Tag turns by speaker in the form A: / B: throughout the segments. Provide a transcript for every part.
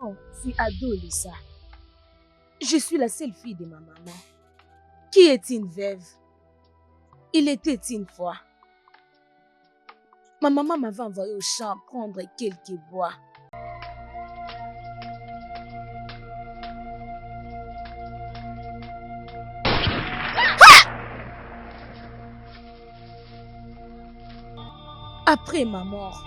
A: enfants, c'est adolescent. Je suis la seule fille de ma maman, qui est une veuve. Il était une fois. Ma maman m'avait envoyé au champ prendre quelques bois. Après ma mort,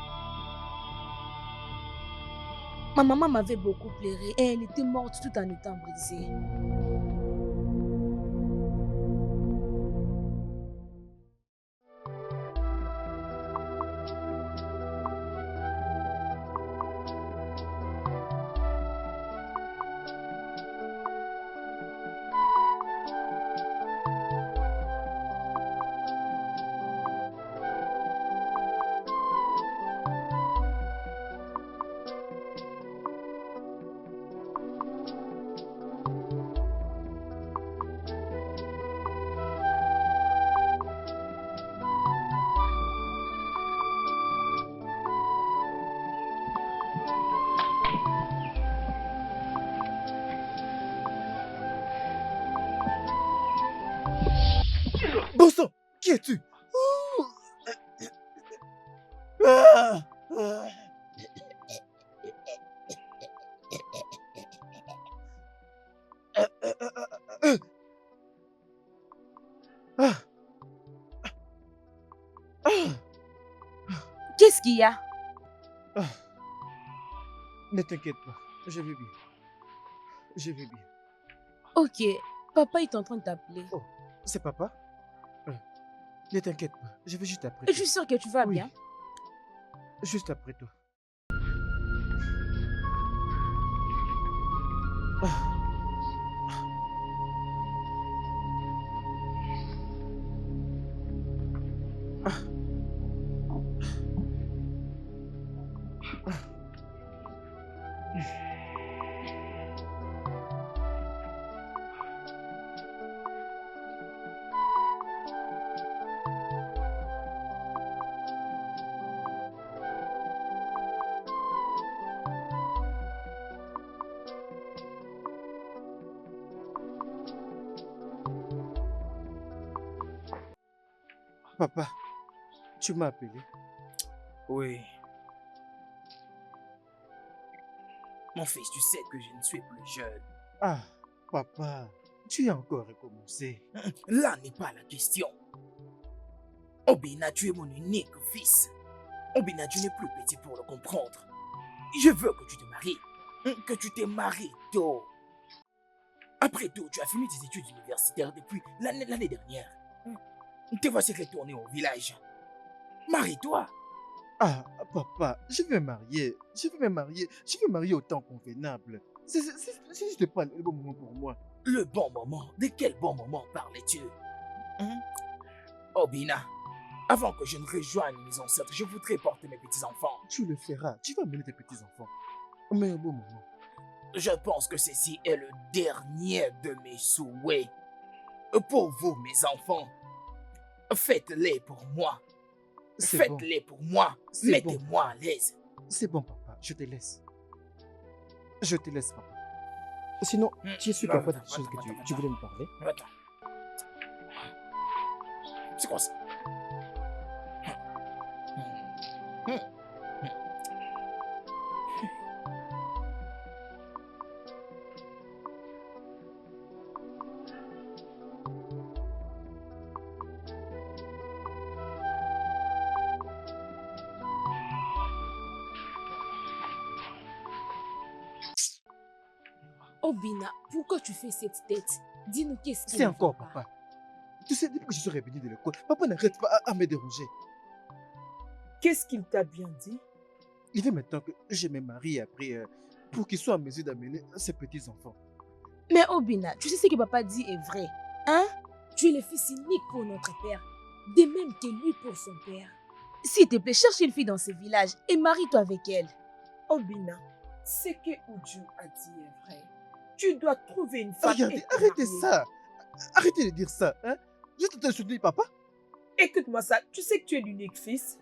A: ma maman m'avait beaucoup pleuré et elle était morte tout en étant brisée.
B: Bon sang, qui es-tu? Ah, ah. Ah. Ah.
A: Qu'est-ce qu'il y a?
B: Ah. Ne t'inquiète pas, je vais bien. Je vais bien.
A: Ok, papa est en train de t'appeler.
B: Oh, c'est papa? Ne t'inquiète pas, je vais juste après
A: Je
B: toi.
A: suis sûre que tu vas
B: Oui.
A: bien.
B: Juste après toi. Ah. Papa, tu m'as appelé?
C: Oui. Mon fils, tu sais que je ne suis plus jeune.
B: Ah, papa, tu as encore recommencé.
C: Là n'est pas la question. Obina, tu es mon unique fils. Obina, tu n'es plus petit pour le comprendre. Je veux que tu te maries. Que tu te maries tôt. Après tout, tu as fini tes études universitaires depuis l'année dernière. Te voici retourné au village. Marie-toi.
B: Ah, papa, je vais me marier. Je vais me marier. Je vais me marier au temps convenable. C'est juste pas le bon moment pour moi.
C: Le bon moment? De quel bon moment parlais-tu? Obina, avant que je ne rejoigne mes ancêtres, je voudrais porter mes petits-enfants.
B: Tu le feras. Tu vas amener tes petits-enfants. Mais au bon moment.
C: Je pense que ceci est le dernier de mes souhaits. Pour vous, mes enfants, faites-les pour moi.
B: C'est bon.
C: Faites-les pour moi.
B: C'est
C: Mettez-moi à l'aise.
B: C'est bon, papa. Je te laisse. Je te laisse, papa. Sinon, tu es sûr
C: Non,
B: qu'il y a pas
C: attends,
B: de choses que
C: attends,
B: tu voulais me parler?
C: Attends. C'est quoi ça?
A: Obina, pourquoi tu fais cette tête? Dis-nous qu'est-ce qui
B: C'est
A: ne
B: encore,
A: va pas.
B: papa. Tu sais, depuis que je suis revenu de l'école, papa n'arrête pas à me déranger.
D: Qu'est-ce qu'il t'a bien dit?
B: Il veut maintenant que je me marie après pour qu'il soit en mesure d'amener ses petits-enfants.
A: Mais Obina, tu sais ce que papa dit est vrai. Hein? Tu es le fils unique pour notre père, de même que lui pour son père. S'il te plaît, cherche une fille dans ce village et marie-toi avec elle.
D: Obina, ce que Uju a dit est vrai. Tu dois trouver une femme.
B: Regardez,
D: et te
B: arrêtez
D: marier.
B: ça. Arrêtez de dire ça. Hein? Je te soutenir, papa.
D: Écoute-moi ça, tu sais que tu es l'unique fils.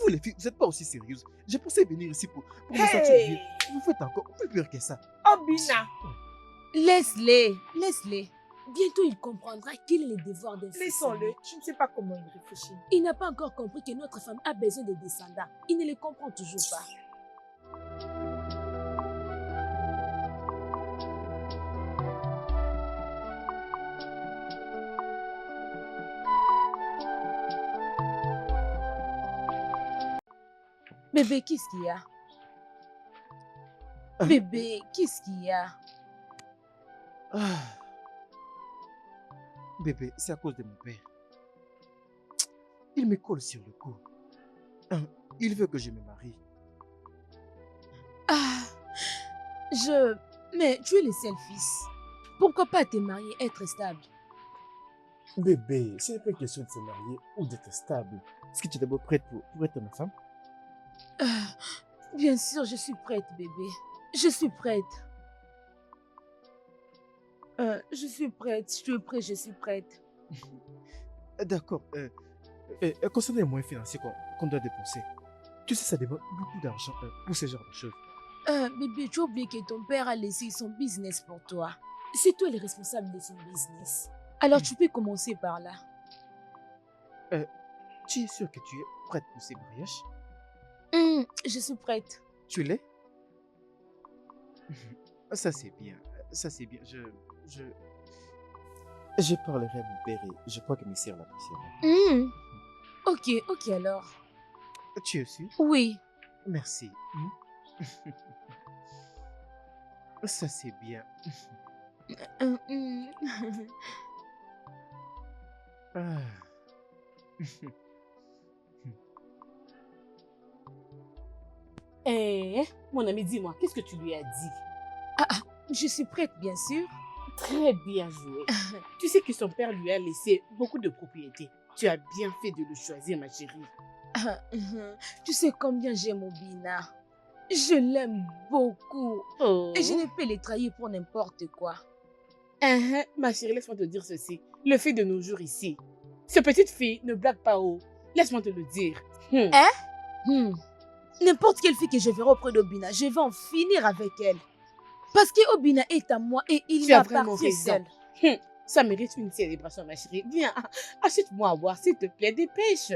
B: Vous les filles, vous n'êtes pas aussi sérieuses. J'ai pensé venir ici pour me sentir
D: Hey!
B: bien. Vous faites encore plus pire que ça.
D: Obina,
A: Laisse-les, laisse-les. Bientôt, il comprendra quel est le devoir d'un fils
D: laissons-le.
A: aimé.
D: Je ne sais pas comment il réfléchit.
A: Il n'a pas encore compris que notre femme a besoin de descendants. Il ne le comprend toujours pas. Bébé, qu'est-ce qu'il y a? Bébé, qu'est-ce qu'il y a?
B: Ah. Bébé, c'est à cause de mon père. Il me colle sur le cou. Il veut que je me marie.
A: Ah, Mais tu es le seul fils. Pourquoi pas te marier, être stable?
B: Bébé, ce n'est pas une question de se marier ou d'être stable. Est-ce que tu es d'abord prête pour être ma femme?
A: Ah, bien sûr, je suis prête, bébé. Je suis prête. Je suis prête. Je suis prête, je suis prête.
B: D'accord. Concernant les moyens financiers qu'on doit dépenser, tu sais, ça demande beaucoup d'argent pour ce genre de choses.
A: Bébé, tu as oublié que ton père a laissé son business pour toi. C'est toi le responsable de son business. Alors tu peux commencer par là.
B: Tu es sûr que tu es prête pour ces mariages?
A: Je suis prête.
B: Tu l'es? Ça c'est bien. Ça c'est bien. Je parlerai à mon père et je crois que mes sœurs l'apprécieront.
A: Ok alors.
B: Tu es sûr?
A: Oui.
B: Merci. Ça c'est bien. Ah.
E: Mon ami, dis-moi, qu'est-ce que tu lui as dit?
A: Je suis prête, bien sûr.
E: Très bien joué. Tu sais que son père lui a laissé beaucoup de propriétés. Tu as bien fait de le choisir, ma chérie.
A: Tu sais combien j'aime Obina. Je l'aime beaucoup.
E: Oh.
A: Et je ne peux les trahir pour n'importe quoi.
E: Ma chérie, laisse-moi te dire ceci. Le fait de nos jours ici, cette petite fille ne blague pas haut. Laisse-moi te le dire.
A: N'importe quelle fille que je verrai auprès d'Obina, je vais en finir avec elle. Parce que Obina est à moi et il
E: Tu as vraiment
A: m'appartient
E: raison.
A: seul.
E: Ça mérite une célébration, ma chérie. Viens, achète-moi à boire, s'il te plaît, dépêche.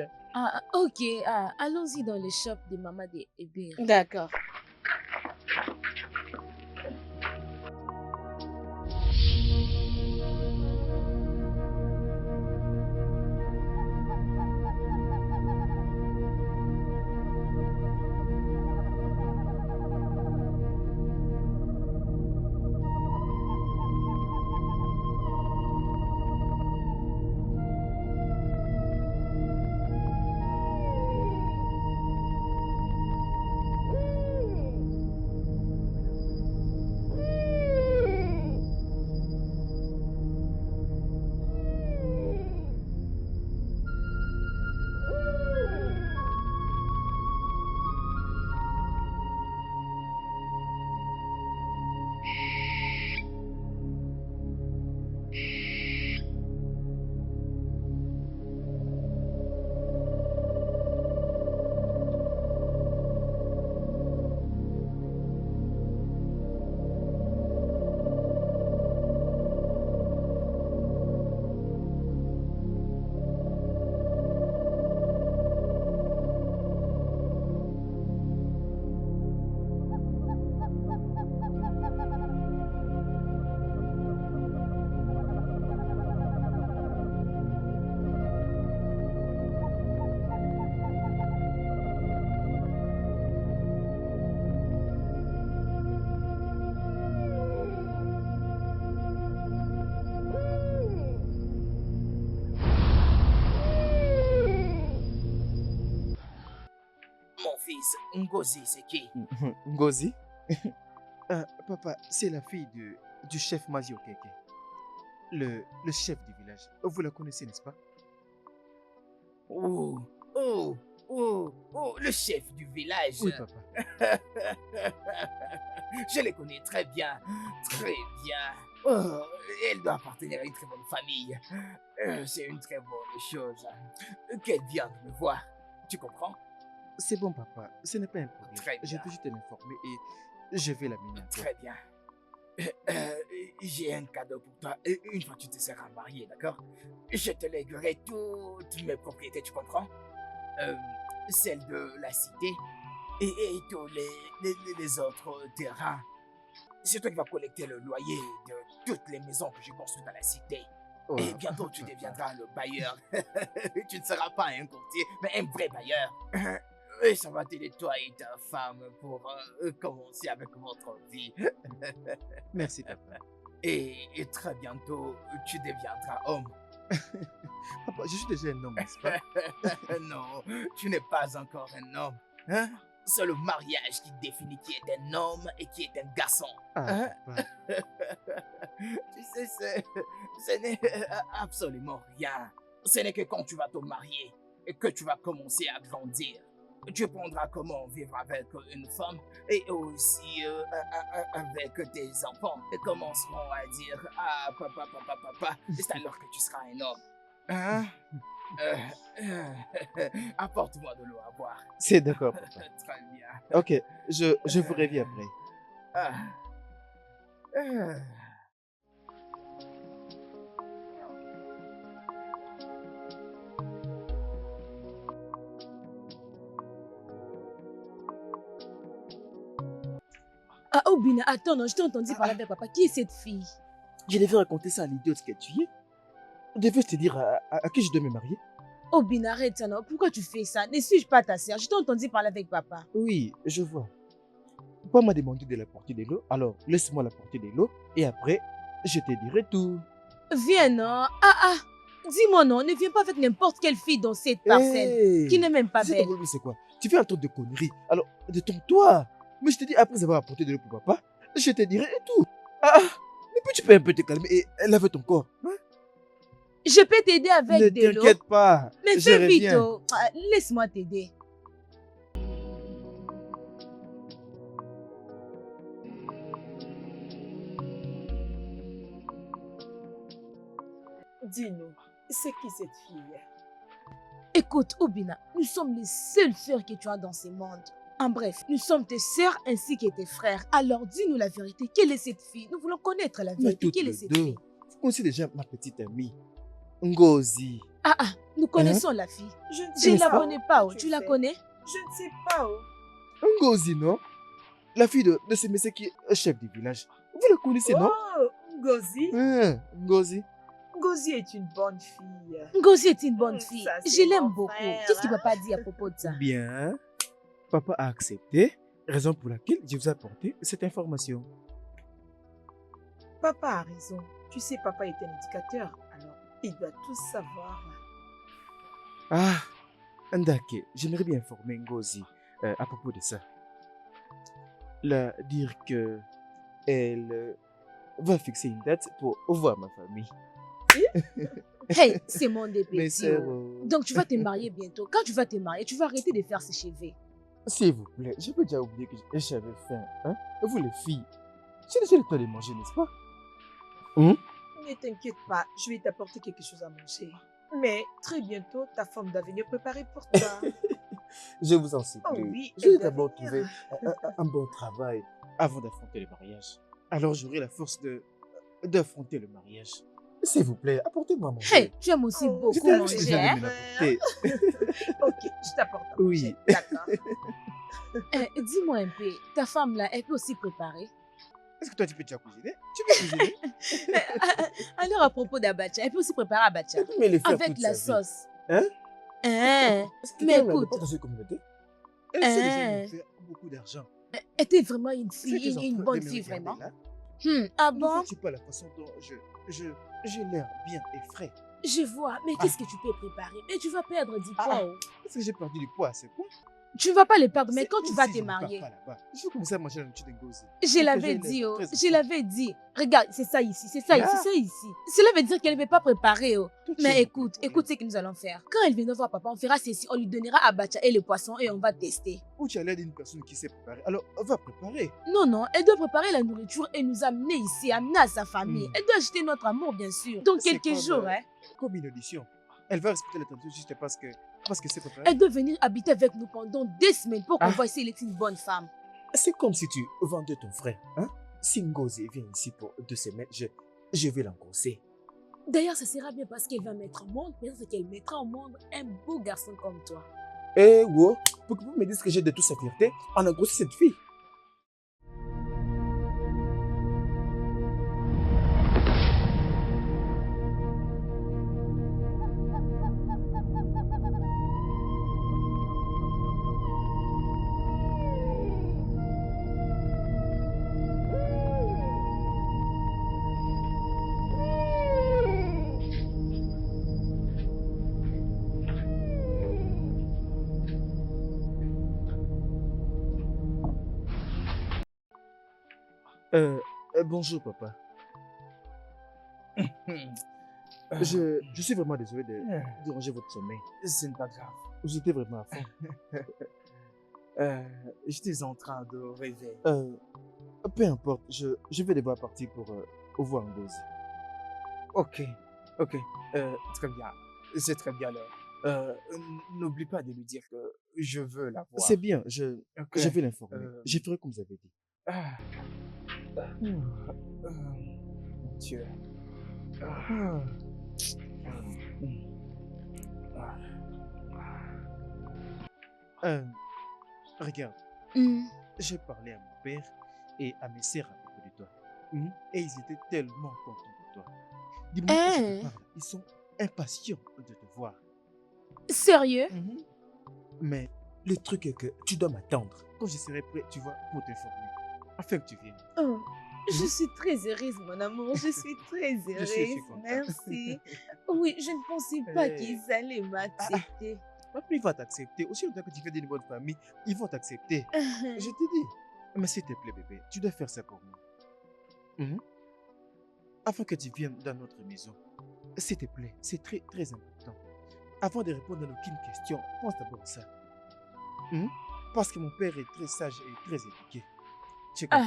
A: Ok, allons-y dans le shop de Maman de Ebir.
E: D'accord.
C: Mon fils, Ngozi, c'est qui?
B: Ngozi? Papa, c'est la fille du chef Mazio Keke. Le chef du village. Vous la connaissez, n'est-ce pas?
C: Oh, le chef du village.
B: Oui, papa.
C: Je les connais très bien, très bien. Oh, elle doit appartenir à une très bonne famille. C'est une très bonne chose qu'elle vient de me voir. Tu comprends?
B: c'est bon, papa. Ce n'est pas un problème.
C: Très
B: Je
C: bien.
B: peux juste m'informer et je vais l'amener à toi.
C: Très bien. J'ai un cadeau pour toi. Une fois que tu te seras marié, d'accord? Je te léguerai toutes mes propriétés, tu comprends? Celles de la cité et tous les autres terrains. C'est toi qui vas collecter le loyer de toutes les maisons que j'ai construites dans la cité.
B: Oh,
C: Et bientôt, tu deviendras le bailleur. Tu ne seras pas un courtier, mais un vrai bailleur. Et ça va t'aider, toi et ta femme, pour commencer avec votre vie.
B: Merci, papa.
C: Et très bientôt, tu deviendras homme.
B: Papa, je suis déjà un homme, n'est-ce pas?
C: Non, tu n'es pas encore un homme. Hein? C'est le mariage qui définit qui est un homme et qui est un garçon.
B: Ah,
C: Hein?
B: papa.
C: Tu sais, ce n'est absolument rien. Ce n'est que quand tu vas te marier et que tu vas commencer à grandir. Tu apprendras comment vivre avec une femme et aussi avec tes enfants. Et commenceront à dire « Ah, papa, papa, papa », c'est alors que tu seras un homme. Hein? Apporte-moi de l'eau à boire.
B: C'est d'accord, papa.
C: Très bien.
B: Ok, je vous reviens après.
C: Ah. Ah.
A: Ah, Obina, attends, non, je t'ai entendu parler avec papa. Qui est cette fille?
B: Je devais raconter ça à l'idiote que tu es. Devais-je te dire à qui je dois me marier?
A: Obina, arrête ça, non. Pourquoi tu fais ça? Ne suis-je pas ta sœur? Je t'ai entendu parler avec papa.
B: Oui, je vois. Papa m'a demandé de la porter de l'eau, alors laisse-moi la porter de l'eau et après, je te dirai tout.
A: Viens, non. Ah, dis-moi non, ne viens pas avec n'importe quelle fille dans cette parcelle
B: Hey,
A: qui n'est même pas
B: tu sais
A: belle.
B: ton problème, c'est quoi? Tu fais un truc de conneries. Alors, détends-toi. Mais je te dis, après avoir apporté de l'eau pour papa, je te dirai tout. Ah, mais puis tu peux un peu te calmer et laver ton corps. Hein?
A: Je peux t'aider avec
B: Ne
A: de l'eau.
B: t'inquiète pas.
A: Mais
B: je
A: fais vite,
B: reviens.
A: oh. Ah, laisse-moi t'aider.
D: Dis-nous, c'est qui cette fille?
A: Écoute, Obina, nous sommes les seules sœurs que tu as dans ce monde. En bref, nous sommes tes sœurs ainsi que tes frères. Alors dis-nous la vérité. Quelle est cette fille? Nous voulons connaître la
B: Mais
A: vérité.
B: toutes
A: Quelle est
B: les
A: cette
B: deux.
A: fille?
B: Vous connaissez déjà ma petite amie, Ngozi.
A: Nous connaissons la fille.
D: Je ne
A: Je
D: sais
A: ne la
D: pas.
A: connais pas. Oh.
D: Tu
A: Tu la
D: fais.
A: connais?
D: Je ne sais pas. Oh.
B: Ngozi, non? La fille de ce monsieur qui est chef du village. Vous la connaissez, non?
D: Oh, Ngozi.
B: Ngozi.
D: Ngozi est une bonne fille.
A: Ngozi est une bonne fille.
D: Ça, c'est
A: Je l'aime
D: mon
A: beaucoup.
D: frère,
A: Qu'est-ce que
D: hein?
A: papa dit à propos de ça?
B: Bien. Papa a accepté, raison pour laquelle je vous ai apporté cette information.
D: Papa a raison. Tu sais, papa est un éducateur. Alors, il doit tout savoir.
B: Ah, Ndake, j'aimerais bien informer Ngozi à propos de ça. Dire que elle va fixer une date pour voir ma famille.
A: Hey, c'est mon
B: Mes
A: dépêche.
B: sœurs,
A: Donc tu vas te marier bientôt. Quand tu vas te marier, tu vas arrêter de faire ces cheveux.
B: s'il vous plaît, je peux déjà oublier que j'avais faim. Hein? Vous les filles, j'ai déjà le temps de manger, n'est-ce pas?
D: Ne t'inquiète pas, je vais t'apporter quelque chose à manger. Mais très bientôt, ta femme doit venir préparer pour toi.
B: Je vous en supplie.
D: Oh oui,
B: je
D: elle
B: vais
D: doit
B: d'abord
D: venir.
B: trouver un bon travail avant d'affronter le mariage. Alors j'aurai la force d'affronter le mariage. S'il vous plaît, apportez-moi à manger.
A: Hey, tu aimes aussi
D: Oh,
A: beaucoup
B: Je t'avais
A: manger,
B: déjà
A: hein?
B: de me l'apporter.
D: Ok, je t'apporte à
B: Oui.
D: manger. D'accord.
A: Dis-moi un peu, ta femme là, elle peut aussi préparer.
B: Est-ce que toi tu peux déjà cuisiner? Tu peux cuisiner?
A: Alors à propos d'Abacha, elle peut aussi préparer Abacha.
B: Elle peut me les faire
A: Avec
B: toute
A: la
B: sa vie.
A: sauce.
B: Hein? Est-ce que
A: Mais
B: quelqu'un
A: écoute.
B: pas dans cette communauté? Elle sait déjà nous faire beaucoup d'argent.
A: Elle était vraiment une
B: C'est
A: fille,
B: qu'ils ont
A: une
B: train
A: bonne
B: de me
A: fille
B: regarder,
A: vraiment.
B: là.
A: Ah
B: Ne
A: bon?
B: vois-tu pas la façon dont j'ai l'air bien et frais?
A: Je vois, mais qu'est-ce que tu peux préparer? Mais tu vas perdre du poids. Oh.
B: Est-ce que j'ai perdu du poids à ce point?
A: Tu ne vas pas les perdre, mais
B: C'est
A: quand
B: comme
A: tu vas
B: si
A: te
B: je ne pars
A: marier.
B: pas là-bas. Je vais commencer à manger la nourriture de Ngozi.
A: Je l'avais
B: j'ai
A: dit,
B: l'air
A: oh.
B: très
A: Je
B: enfant.
A: l'avais dit. Regarde, c'est ça ici, c'est ça
B: Ah.
A: ici, c'est ça ici. Cela veut dire qu'elle ne veut pas préparer. Oh.
B: Toi, tu
A: Mais
B: as
A: écoute,
B: beaucoup de
A: écoute ce que nous allons faire. Quand elle viendra voir papa, on fera ceci, on lui donnera Abacha et le poisson et on va tester.
B: problèmes. Ou tu as l'air d'une personne qui sait préparer. Alors, va préparer.
A: Non, non, elle doit préparer la nourriture et nous amener ici, amener à sa famille.
B: Hmm.
A: Elle doit acheter notre amour, bien sûr. Dans
B: C'est
A: quelques
B: comme,
A: jours, hein.
B: Comme une audition. Elle va respecter la tradition juste parce que c'est préparé.
A: Elle doit venir habiter avec nous pendant des semaines pour qu'on
C: Ah.
A: voit si elle est une bonne femme.
C: C'est comme si tu vendais ton frère. Hein? Si Ngozi vient ici pour 2 semaines, je vais l'engrosser.
A: D'ailleurs, ça sera bien parce qu'elle va mettre au monde, peut-être qu'elle mettra au monde un beau garçon comme toi.
C: Eh, wow, pour que vous me dites que j'ai de toute sa fierté, on a grossi cette fille.
B: Bonjour, papa. Je suis vraiment désolé de déranger votre sommeil.
C: Ce n'est pas grave.
B: J'étais vraiment à fond.
C: J'étais en train de rêver.
B: Peu importe, je vais devoir partir pour voir Ngozi.
C: Ok, très bien. C'est très bien là. N'oublie pas de lui dire que je veux la voir.
B: C'est bien,
C: Ok.
B: je vais l'informer.
C: Euh,
B: Je ferai comme vous avez dit.
C: Ah. Mon Dieu. Ah.
B: Regarde,
A: Hmm.
B: j'ai parlé à mon père et à mes sœurs à propos de toi. Et ils étaient tellement contents de toi. Dis-moi, quand je te parle, ils sont impatients de te voir.
A: Sérieux?
B: Mais le truc est que tu dois m'attendre. Quand je serai prêt, tu vois, pour t'informer. Afin que tu viennes.
A: Oh, je suis très heureuse, mon amour. Je suis très
B: Je suis
A: heureuse.
B: content.
A: Merci. Oui, je ne pensais pas
B: Eh.
A: qu'ils allaient m'accepter.
B: Papa, il va t'accepter. Aussi longtemps que tu fais d'une bonne famille, ils vont t'accepter. Je te dis. Mais s'il te plaît, bébé, tu dois faire ça pour moi. Afin que tu viennes dans notre maison. S'il te plaît, c'est très, très important. Avant de répondre à aucune question, pense d'abord à ça. Parce que mon père est très sage et très éduqué. Tu comprends?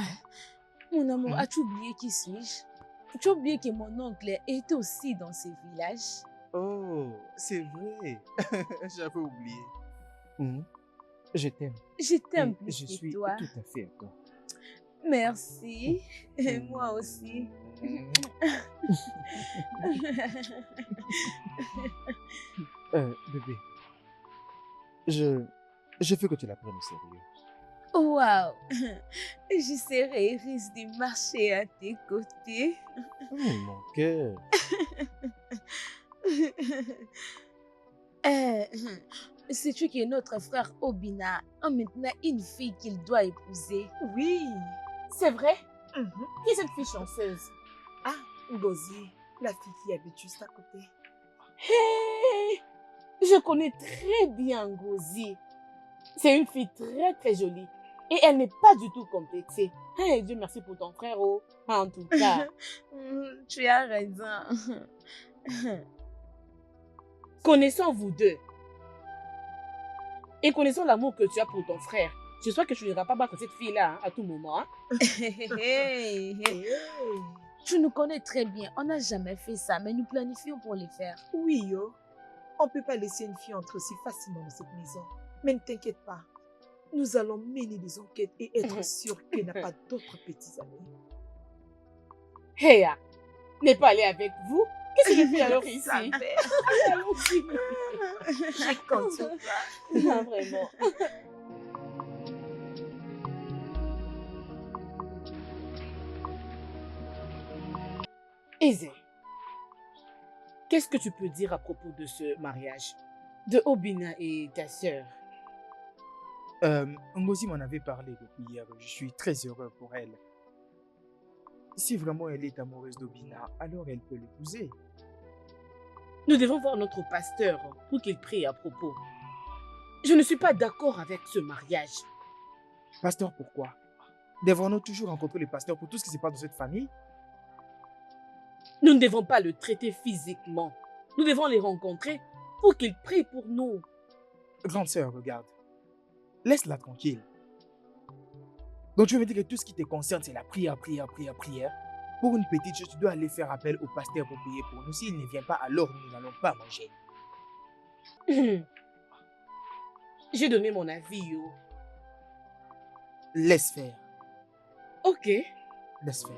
A: Mon amour,
B: Mhm.
A: as-tu oublié qui suis-je? Tu as oublié que mon oncle était aussi dans ce village?
B: Oh, c'est vrai. J'avais oublié. Je t'aime.
A: Je t'aime
B: Et
A: plus
B: je
A: que
B: suis
A: toi.
B: tout à fait à toi.
A: Merci. Et moi aussi.
B: Bébé, je veux que tu la prennes au sérieux.
A: Waouh! Je serai heureuse de marcher à tes côtés.
B: Oh, mon cœur.
A: Sais-tu que notre frère Obina a maintenant une fille qu'il doit épouser?
D: Oui.
E: C'est vrai?
D: Mhm.
E: Qui est cette fille chanceuse?
D: Ah, Ngozi, la fille qui habite juste à côté.
E: Hey! Je connais très bien Ngozi. C'est une fille très très jolie. Et elle n'est pas du tout complexée. Hey, Dieu merci pour ton frère, oh. En tout cas.
A: Tu as raison.
E: Connaissant vous deux, et connaissant l'amour que tu as pour ton frère, j'espère que tu n'iras pas battre cette fille-là à tout moment. Hein?
A: Hey,
D: Hey.
A: tu nous connais très bien. On n'a jamais fait ça, mais nous planifions pour le faire.
D: Oui, yo. On ne peut pas laisser une fille entrer aussi facilement dans cette maison. Mais ne t'inquiète pas. Nous allons mener des enquêtes et être sûrs qu'elle n'a pas d'autres petits amis.
E: Hey, n'est pas allé avec vous? Qu'est-ce que je fais alors ici?
D: Sa mère.
E: Allons-y.
D: Je compte sur toi.
E: Non, vraiment. Eze, qu'est-ce que tu peux dire à propos de ce mariage de Obina et ta sœur?
C: Ngozi m'en avait parlé depuis hier. Je suis très heureux pour elle. Si vraiment elle est amoureuse d'Obina, alors elle peut l'épouser.
E: Nous devons voir notre pasteur pour qu'il prie à propos. Je ne suis pas d'accord avec ce mariage.
C: Pasteur, pourquoi? Devons-nous toujours rencontrer le pasteur pour tout ce qui se passe dans cette famille?
E: Nous ne devons pas le traiter physiquement. Nous devons les rencontrer pour qu'il prie pour nous.
C: Grande sœur, regarde. Laisse-la tranquille. Donc tu veux me dire que tout ce qui te concerne, c'est la prière. Pour une petite chose, tu dois aller faire appel au pasteur pour prier pour nous. S'il ne vient pas, alors nous n'allons pas manger.
E: J'ai donné mon avis, yo.
C: Laisse faire.
E: Ok.
C: Laisse faire.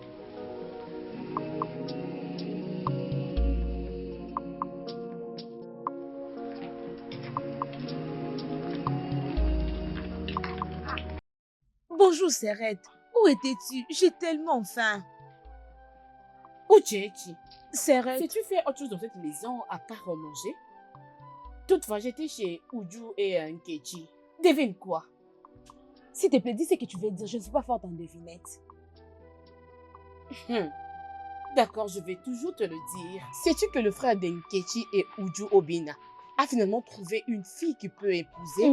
A: Bonjour, Serrette. Où étais-tu? J'ai tellement faim.
E: Uchechi,
A: Serrette.
E: sais-tu faire autre chose dans cette maison à part manger? Toutefois, j'étais chez Uju et Nkechi. Devine quoi?
A: S'il te plaît, dis ce que tu veux dire. Je ne suis pas forte en devinette.
E: D'accord, je vais toujours te le dire. Sais-tu que le frère d'Nkechi et Uju Obina a finalement trouvé une fille qui peut épouser?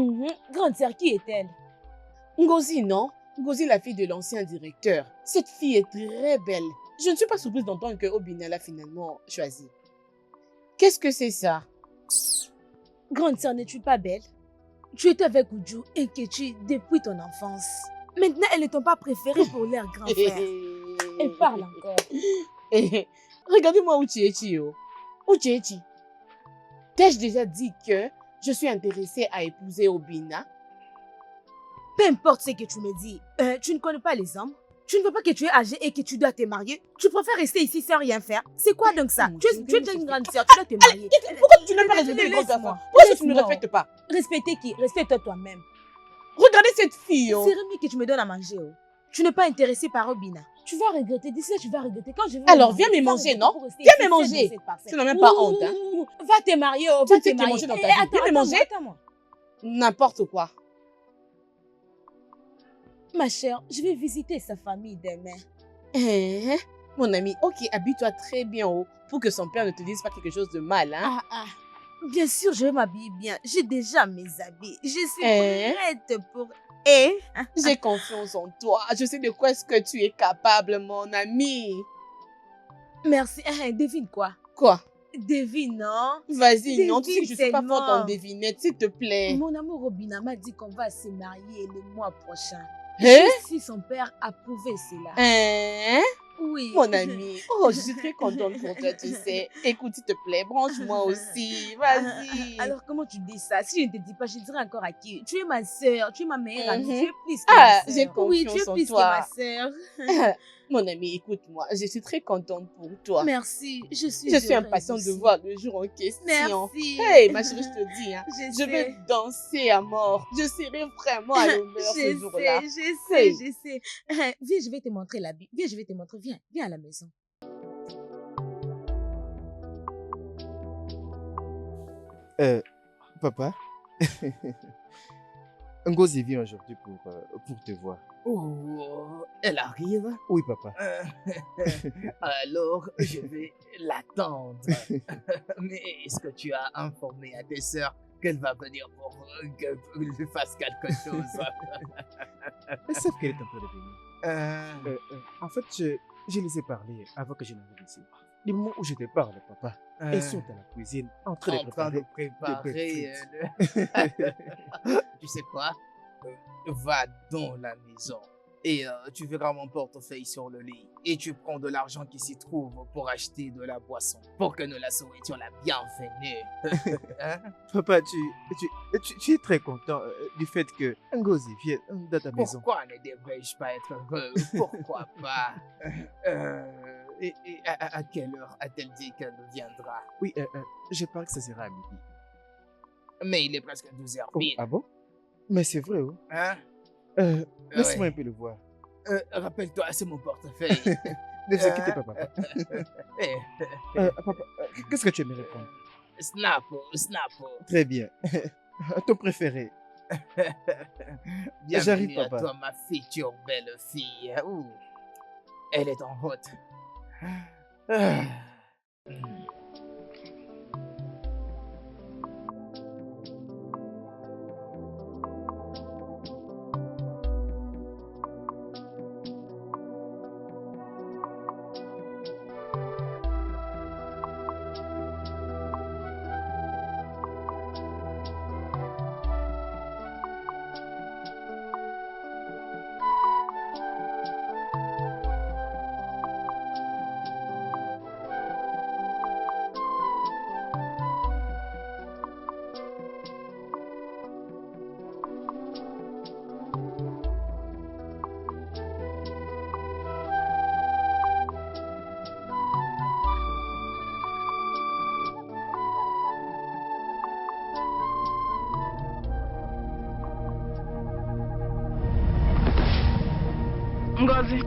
A: Grande sœur, qui est-elle?
E: Ngozi, non? Ngozi, la fille de l'ancien directeur. Cette fille est très belle. Je ne suis pas surprise d'entendre que Obina l'a finalement choisie. Qu'est-ce que c'est ça?
A: Grande sœur, n'es-tu pas belle? Tu étais avec Uju et Nkechi depuis ton enfance. Maintenant, elles ne t'ont pas préférée pour leur grand frère. Elle parle encore.
E: Regardez-moi Uchechi. Uchechi, t'ai-je déjà dit que je suis intéressée à épouser Obina?
A: Peu importe ce que tu me dis, tu ne connais pas les hommes. Tu ne veux pas que tu es âgé et que tu dois te marier. Tu préfères rester ici sans rien faire. C'est quoi donc ça? Tu es une grande sœur, tu dois te marier.
E: Pourquoi tu n'as pas respecté les grands garçons?
A: Laisse-moi.
E: Pourquoi est-ce que tu ne
A: Laisse-moi.
E: respectes pas?
A: Respecter qui? Respecte toi-même.
E: Regardez cette fille.
A: C'est mieux que tu me donnes à manger. Tu n'es pas intéressé par Obina. Tu vas regretter. D'ici là, tu vas regretter. Quand je vais
E: Alors,
A: me
E: viens
A: marier,
E: me
A: tu vas
E: manger,
A: regretter
E: non?
A: pour rester
E: Viens
A: ici
E: me
A: seule
E: manger.
A: dans cette parcelle.
E: Tu n'as même pas honte, hein?
A: Va te marier,
E: Tu
A: va
E: sais
A: te
E: que
A: marier.
E: manger dans ta
A: Eh,
E: vie.
A: attends,
E: Viens me
A: attends-moi,
E: manger.
A: attends-moi.
E: N'importe quoi.
A: Ma chère, je vais visiter sa famille demain.
E: Hein? Mon ami, ok, habille-toi très bien pour que son père ne te dise pas quelque chose de mal, hein?
A: Bien sûr, je vais m'habiller bien. J'ai déjà mes habits. Je suis
E: Hein?
A: prête pour...
E: J'ai confiance en toi. Je sais de quoi est-ce que tu es capable, mon ami.
A: Merci. Devine quoi?
E: Quoi?
A: Devine, non?
E: Vas-y, non, tu sais que je suis pas
A: Devine
E: forte en
A: seulement.
E: devinette, s'il te plaît.
A: Mon amour Robina m'a dit qu'on va se marier le mois prochain.
E: Hein?
A: Juste si son père approuvait cela.
E: Hein?
A: Oui.
E: Mon ami, oh, je suis très contente pour toi, tu sais. Écoute, s'il te plaît, branche-moi aussi. Vas-y.
A: Alors, comment tu dis ça? Si je ne te dis pas, je dirais encore à qui? Tu es ma sœur, tu es ma meilleure amie,
E: Mhm.
A: tu es plus que
E: Ah,
A: ma
E: j'ai
A: sœur. Oui, tu es
E: confiance en
A: plus
E: toi.
A: que ma sœur.
E: Mon ami, écoute-moi, je suis très contente pour toi.
A: Merci, je suis
E: Je suis
A: heureuse
E: impatiente de
A: aussi.
E: voir le jour en question.
A: Merci.
E: Hey, ma chérie, je te dis, hein,
A: Je
E: je vais
A: sais.
E: danser à mort. Je serai vraiment à l'honneur ce jour-là.
A: Je sais, je sais. Viens, je vais te montrer l'habit. Viens, je vais te montrer. Viens, viens à la maison.
B: Papa, Ngozi vient aujourd'hui pour te voir.
C: Oh, elle arrive.
B: Oui, papa.
C: Alors, je vais l'attendre. Mais est-ce que tu as informé à tes sœurs qu'elle va venir pour qu'elle lui fasse quelque chose?
B: Elles savent qu'elle est en train de venir. En fait, je les ai parlé avant que je n'arrive ici. Du moment où je te parle, papa, elles sont à la cuisine en train de préparer.
C: Tu sais quoi? Va dans la maison et tu verras mon portefeuille sur le lit et tu prends de l'argent qui s'y trouve pour acheter de la boisson pour que nous la souhaitions la bienvenue. Hein?
B: Papa, tu es très content du fait que Ngozi vienne dans ta maison.
C: Pourquoi ne devrais-je pas être heureux? Pourquoi pas? Et à quelle heure a-t-elle dit qu'elle viendra?
B: Oui, je parie que ça sera à midi.
C: Mais il est presque 12h
B: Oh,
C: pile.
B: ah bon? Mais c'est vrai, oh.
C: Hein?
B: Laisse-moi
C: Ouais.
B: un peu le voir.
C: Rappelle-toi, c'est mon portefeuille.
B: Ne vous inquiétez pas, papa.
C: Eh,
B: Papa, qu'est-ce que tu aimerais prendre?
C: Snapo.
B: Très bien. Ton préféré.
C: Bienvenue
B: J'arrive,
C: à
B: papa.
C: toi, ma future belle fille. Ouh. Elle est en route. Ah.
F: Ngozi.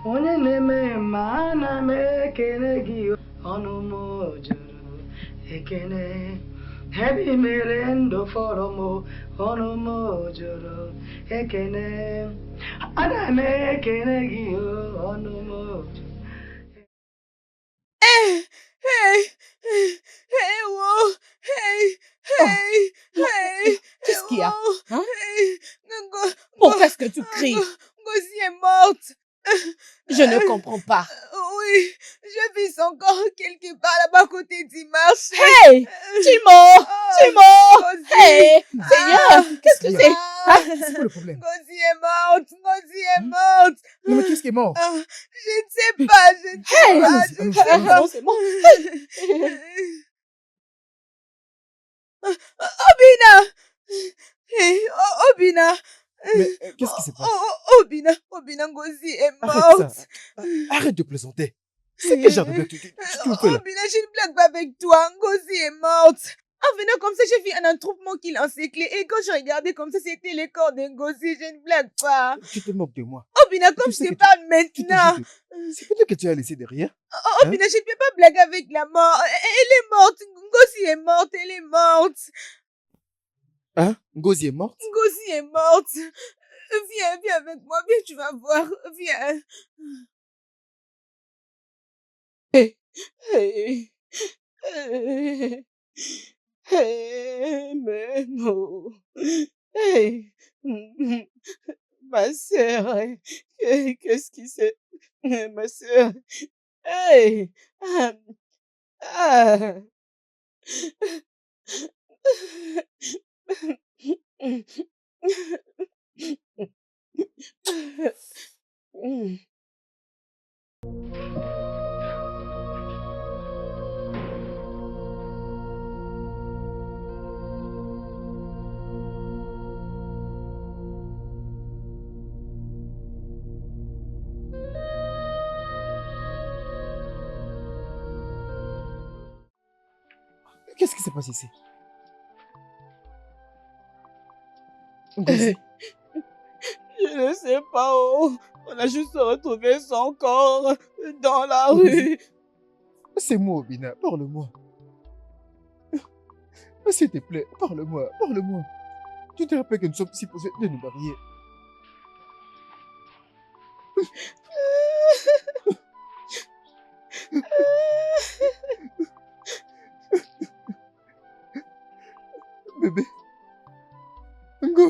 F: Onye na-eme ma ana m ekele gị ọnụ m juru ekele ebe i mere ndụ fọrọ m ọnụ m juru ekele ana m ekele gị ọnụ m juru.
A: Hey, wow,
E: Qu'est-ce qu'il y a? Hein?
A: Ngo-
E: Pourquoi est-ce que tu cries?
A: Ngozi est morte.
E: Je ne comprends pas.
A: Oui, je vis son corps quelque part là-bas à côté du marché.
E: Hey! Timo! Timo!
A: Ngozi.
E: Hey! Seigneur! Qu'est-ce que c'est?
B: Ah, c'est quoi le problème?
A: Ngozi est morte. Ngozi est morte.
B: Non, mais qu'est-ce qui est mort?
A: Je ne sais pas, je ne sais
E: Hey!
A: pas.
B: Allons-y,
A: je
B: allons-y,
A: ne sais
B: allons-y.
A: pas.
E: Non, c'est bon.
A: Obina! Hey, Obina!
B: Mais qu'est-ce qui se passe?
A: Obina Ngozi est
B: Arrête
A: morte.
B: ça. Arrête de plaisanter. C'est quel genre de blague tu me fais là?
A: Obina, je ne blague pas avec toi. Ngozi est morte. En venant comme ça, j'ai vu un attroupement qui l'encerclait. Et quand je regardais comme ça, c'était le corps de Ngozi. Je ne blague pas.
B: Tu te moques de moi.
A: Obina, comme
B: Tu
A: je
B: sais
A: te
B: que
A: parle
B: Tu te
A: maintenant.
B: dis que- C'est peut-être que tu as laissé derrière.
A: Obina, je ne peux pas blaguer avec la mort. Elle est morte. Ngozi est morte. Elle est morte.
B: Hein? Ngozi est morte?
A: Ngozi est morte. Viens avec moi. Viens, tu vas voir. Viens.
E: Hey! Hey, Memo. Hey, ma sœur, qu'est-ce qui s'est... Ma sœur, hey, ah.
B: Qu'est-ce qui se passe ici? Ngozi?
E: Je ne sais pas, oh. On a juste retrouvé son corps dans la rue.
B: C'est moi, Obina. Parle-moi. S'il te plaît, parle-moi. Parle-moi. Tu te rappelles que nous sommes supposés de nous marier? Bébé. Ngo.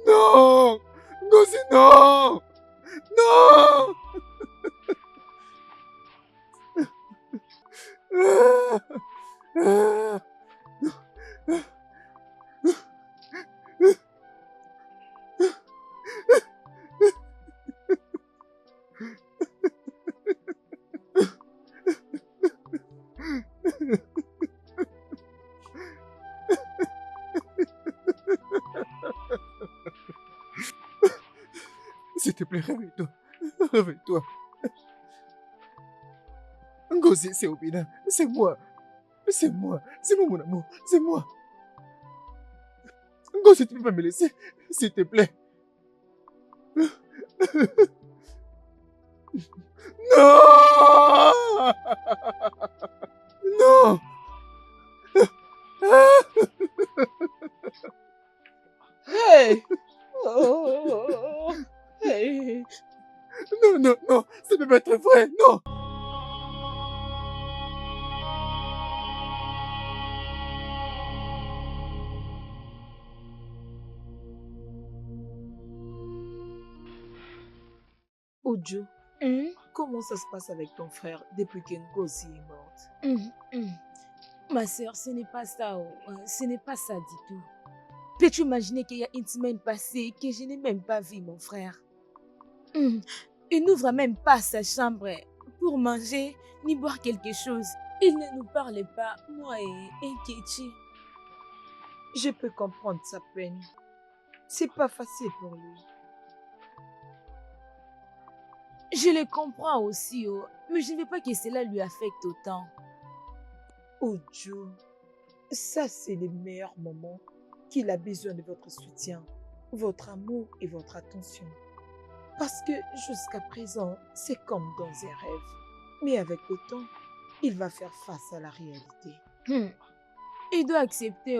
B: Non! Ngozi, non! Non! S'il te plaît, réveille-toi. Réveille-toi. Ngozi, c'est Obina. C'est moi. C'est moi. C'est moi, mon amour. C'est moi. Ngozi, tu peux pas me laisser. S'il te plaît. Non! Non!
E: Hey! Oh! Hey!
B: Non, non, non, ça peut pas être vrai, non!
A: Ojo,
E: Hmm?
D: comment ça se passe avec ton frère depuis que Ngozi est morte?
A: Ma sœur, ce n'est pas ça, ce n'est pas ça du tout. Peux-tu imaginer qu'il y a une semaine passée que je n'ai même pas vu mon frère? Il n'ouvre même pas sa chambre pour manger ni boire quelque chose. Il ne nous parle pas, moi et Nkechi.
D: Je peux comprendre sa peine. C'est pas facile pour lui.
A: Je le comprends aussi, mais je ne veux pas que cela lui affecte autant.
D: Oh Dieu, ça c'est le meilleur moment qu'il a besoin de votre soutien, votre amour et votre attention. Parce que jusqu'à présent, c'est comme dans un rêve. Mais avec le temps, il va faire face à la réalité.
A: Il doit accepter,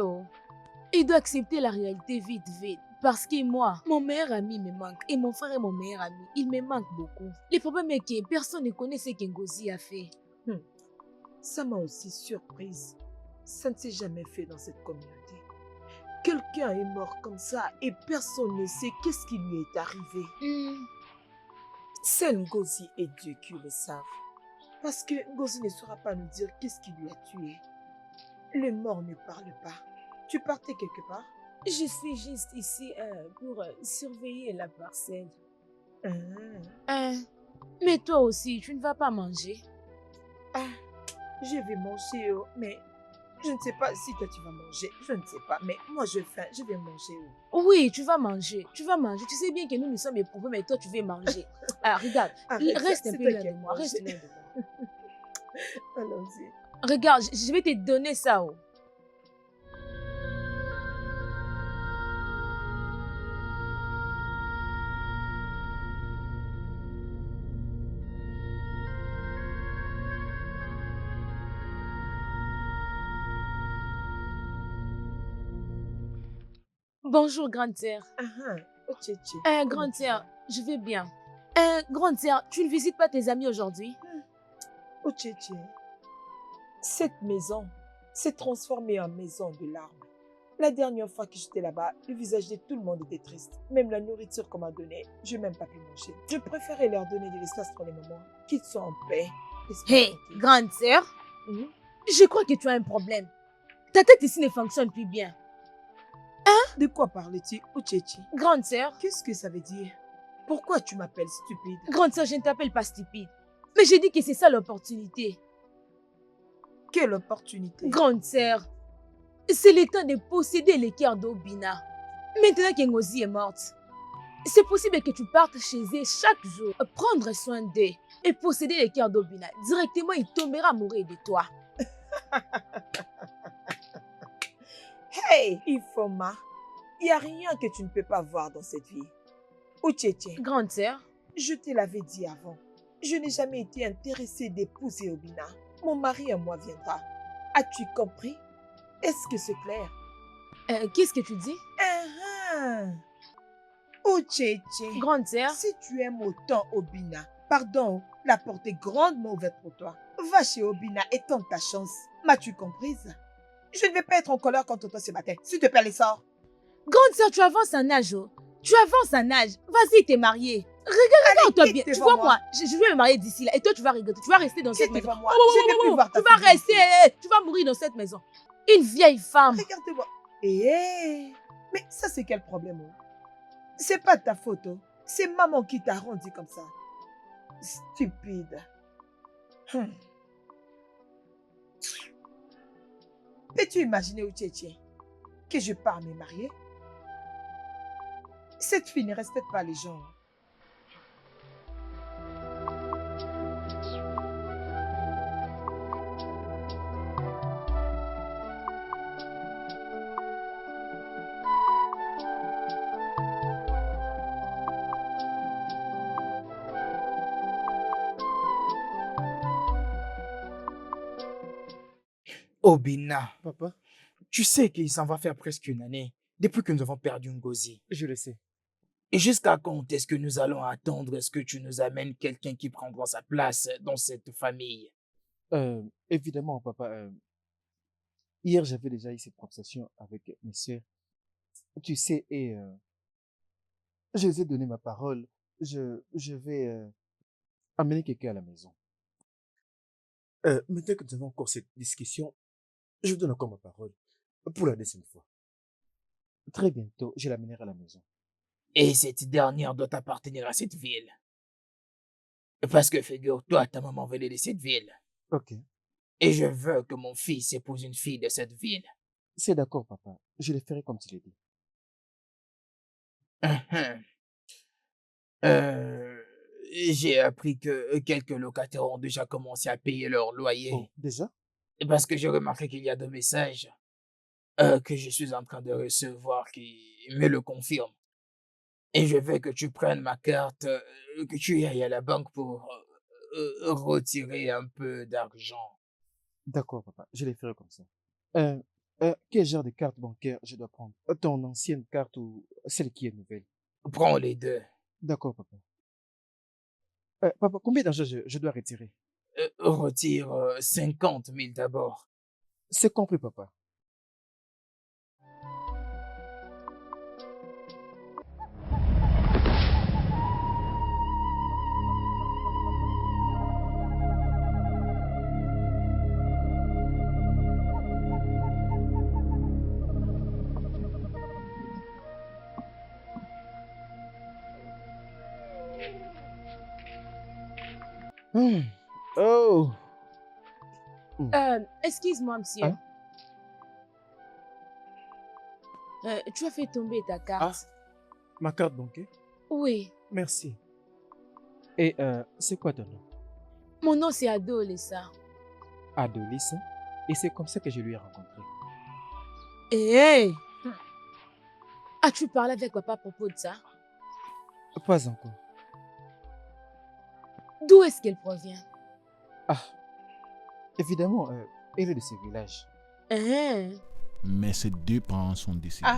A: Il doit accepter la réalité vite, vite. Parce que moi, mon meilleur ami me manque. Et mon frère est mon meilleur ami. Il me manque beaucoup. Le problème est que personne ne connaît ce que Ngozi a fait.
D: Ça m'a aussi surprise. Ça ne s'est jamais fait dans cette communauté. Quelqu'un est mort comme ça et personne ne sait qu'est-ce qui lui est arrivé. C'est Ngozi et Dieu qui le savent. Parce que Ngozi ne saura pas nous dire qu'est-ce qui lui a tué. Le mort ne parle pas. Tu partais quelque part?
A: Je suis juste ici pour surveiller la parcelle. Mais toi aussi, tu ne vas pas manger?
D: Je vais manger, mais je ne sais pas si toi tu vas manger. Je ne sais pas, mais moi j'ai faim, je vais manger.
A: Oui, tu vas manger. Tu vas manger. Tu sais bien que nous sommes éprouvés, mais toi tu veux manger. Regarde, reste un peu loin de moi. Reste loin de moi.
D: Allons-y.
A: Regarde, je vais te donner ça. Bonjour, grande sœur. Grande sœur, je vais bien. Grande sœur, tu ne visites pas tes amis aujourd'hui?
D: Cette maison s'est transformée en maison de larmes. La dernière fois que j'étais là-bas, le visage de tout le monde était triste. Même la nourriture qu'on m'a donnée, je n'ai même pas pu manger. Je préférais leur donner de l'espace pour les moments, qu'ils soient en paix.
A: Hé, grande sœur, je crois que tu as un problème. Ta tête ici ne fonctionne plus bien.
D: De quoi parles-tu, Uchechi?
A: Grande sœur.
D: Qu'est-ce que ça veut dire? Pourquoi tu m'appelles stupide?
A: Grande sœur, je ne t'appelle pas stupide. Mais j'ai dit que c'est ça l'opportunité.
D: Quelle opportunité?
A: Grande sœur, c'est le temps de posséder les cœurs d'Obina. Maintenant que Ngozi est morte, c'est possible que tu partes chez elle chaque jour, prendre soin d'eux et posséder les cœurs d'Obina. Directement, il tombera amoureux de toi.
D: Hey, Ifoma, il n'y a rien que tu ne peux pas voir dans cette vie. Uchechi,
A: grande sœur,
D: je te l'avais dit avant. Je n'ai jamais été intéressée d'épouser Obina. Mon mari et moi viendra. As-tu compris? Est-ce que c'est clair?
A: Qu'est-ce que tu dis?
D: Uchechi,
A: grande sœur,
D: si tu aimes autant Obina, pardon, la porte est grandement ouverte pour toi. Va chez Obina et tente ta chance. M'as-tu comprise? Je ne vais pas être en colère contre toi ce matin. S'il te plaît, allez, sors.
A: Grande sœur, tu avances en âge. Tu avances en âge. Vas-y, t'es mariée. Regarde-toi bien. Tu vois, moi, je vais me marier d'ici là. Et toi, tu vas regretter. Tu vas rester dans cette maison.
D: Moi. Je ne peux plus voir ta
A: tu vas rester. Tu vas mourir dans cette maison. Une vieille femme.
D: Regarde-moi. Mais ça, c'est quel problème? C'est pas ta faute. C'est maman qui t'a rendu comme ça. Stupide. Peux-tu imaginer, Uchechi, que je pars me marier? Cette fille ne respecte pas les gens.
C: Obina,
B: Papa,
C: tu sais qu'il s'en va faire presque une année depuis que nous avons perdu Ngozi.
B: je le sais.
C: Et jusqu'à quand est-ce que nous allons attendre? Est-ce que tu nous amènes quelqu'un qui prendra sa place dans cette famille?
B: Évidemment, papa. Hier, j'avais déjà eu cette conversation avec mes soeurs. Tu sais, et je les ai donné ma parole. Je vais amener quelqu'un à la maison. Maintenant que nous avons encore cette discussion, je vous donne encore ma parole pour la deuxième fois. Très bientôt, je l'amènerai à la maison.
C: Et cette dernière doit appartenir à cette ville. Parce que figure-toi, ta maman venait de cette ville.
B: Ok,
C: Et je veux que mon fils épouse une fille de cette ville.
B: c'est d'accord, papa. Je le ferai comme tu l'as dit.
C: Uhum. Euh, j'ai appris que quelques locataires ont déjà commencé à payer leur loyer.
B: Oh, déjà?
C: Parce que j'ai remarqué qu'il y a 2 messages que je suis en train de recevoir qui me le confirment. Et je veux que tu prennes ma carte, que tu ailles à la banque pour retirer un peu d'argent.
B: D'accord, papa. Je le ferai comme ça. Euh, quel genre de carte bancaire je dois prendre? Ton ancienne carte ou celle qui est nouvelle?
C: Prends les deux.
B: D'accord, papa. Papa, combien d'argent je dois retirer?
C: Retire 50 000 d'abord.
B: C'est compris, papa. Hmm. Oh!
A: Excuse-moi, monsieur.
B: Hein?
A: Tu as fait tomber ta carte.
B: Ma carte bancaire?
A: Oui.
B: Merci. Et c'est quoi ton nom?
A: Mon nom, c'est Adolessa.
B: Adolis. Et c'est comme ça que je lui ai rencontré.
A: Hé! As-tu parlé avec papa à propos de ça?
B: Pas encore.
A: D'où est-ce qu'elle provient?
B: Ah, évidemment, elle est de ce village.
A: Hein?
G: Mais ces deux parents sont décédés.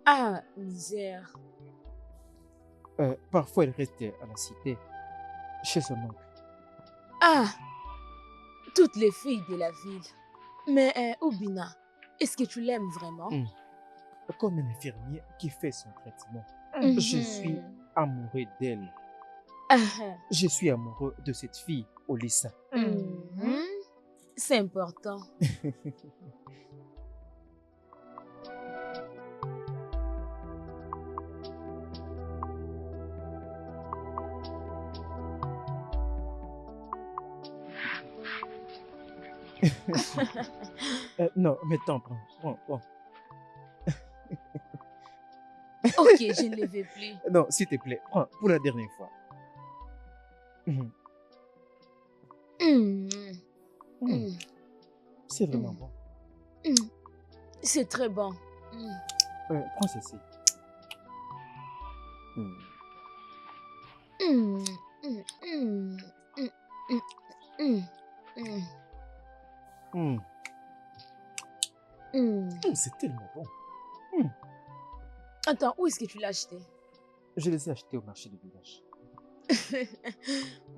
A: Ah, misère.
B: Parfois, elle reste à la cité, chez son oncle.
A: Ah, toutes les filles de la ville. Mais Obina, est-ce que tu l'aimes vraiment?
B: Comme un infirmier qui fait son traitement.
A: Mhm.
B: Je suis amoureux d'elle.
A: Ah,
B: Je suis amoureux de cette fille, Olissa.
A: mhm. C'est important.
B: Non, mais attends, prends.
A: Ok, je ne les veux plus.
B: Non, s'il te plaît, prends pour la dernière fois. Mhm.
A: Mhm.
B: Mhm.
A: Mhm.
B: C'est vraiment bon.
A: Mhm. C'est très bon. Mhm.
B: Prends ceci. Mhm.
A: Mhm. Mhm. Mhm. Mhm. Mhm.
B: Mhm.
A: Mhm.
B: C'est tellement bon.
A: Attends, où est-ce que tu l'as acheté?
B: Je les ai achetés au marché du village.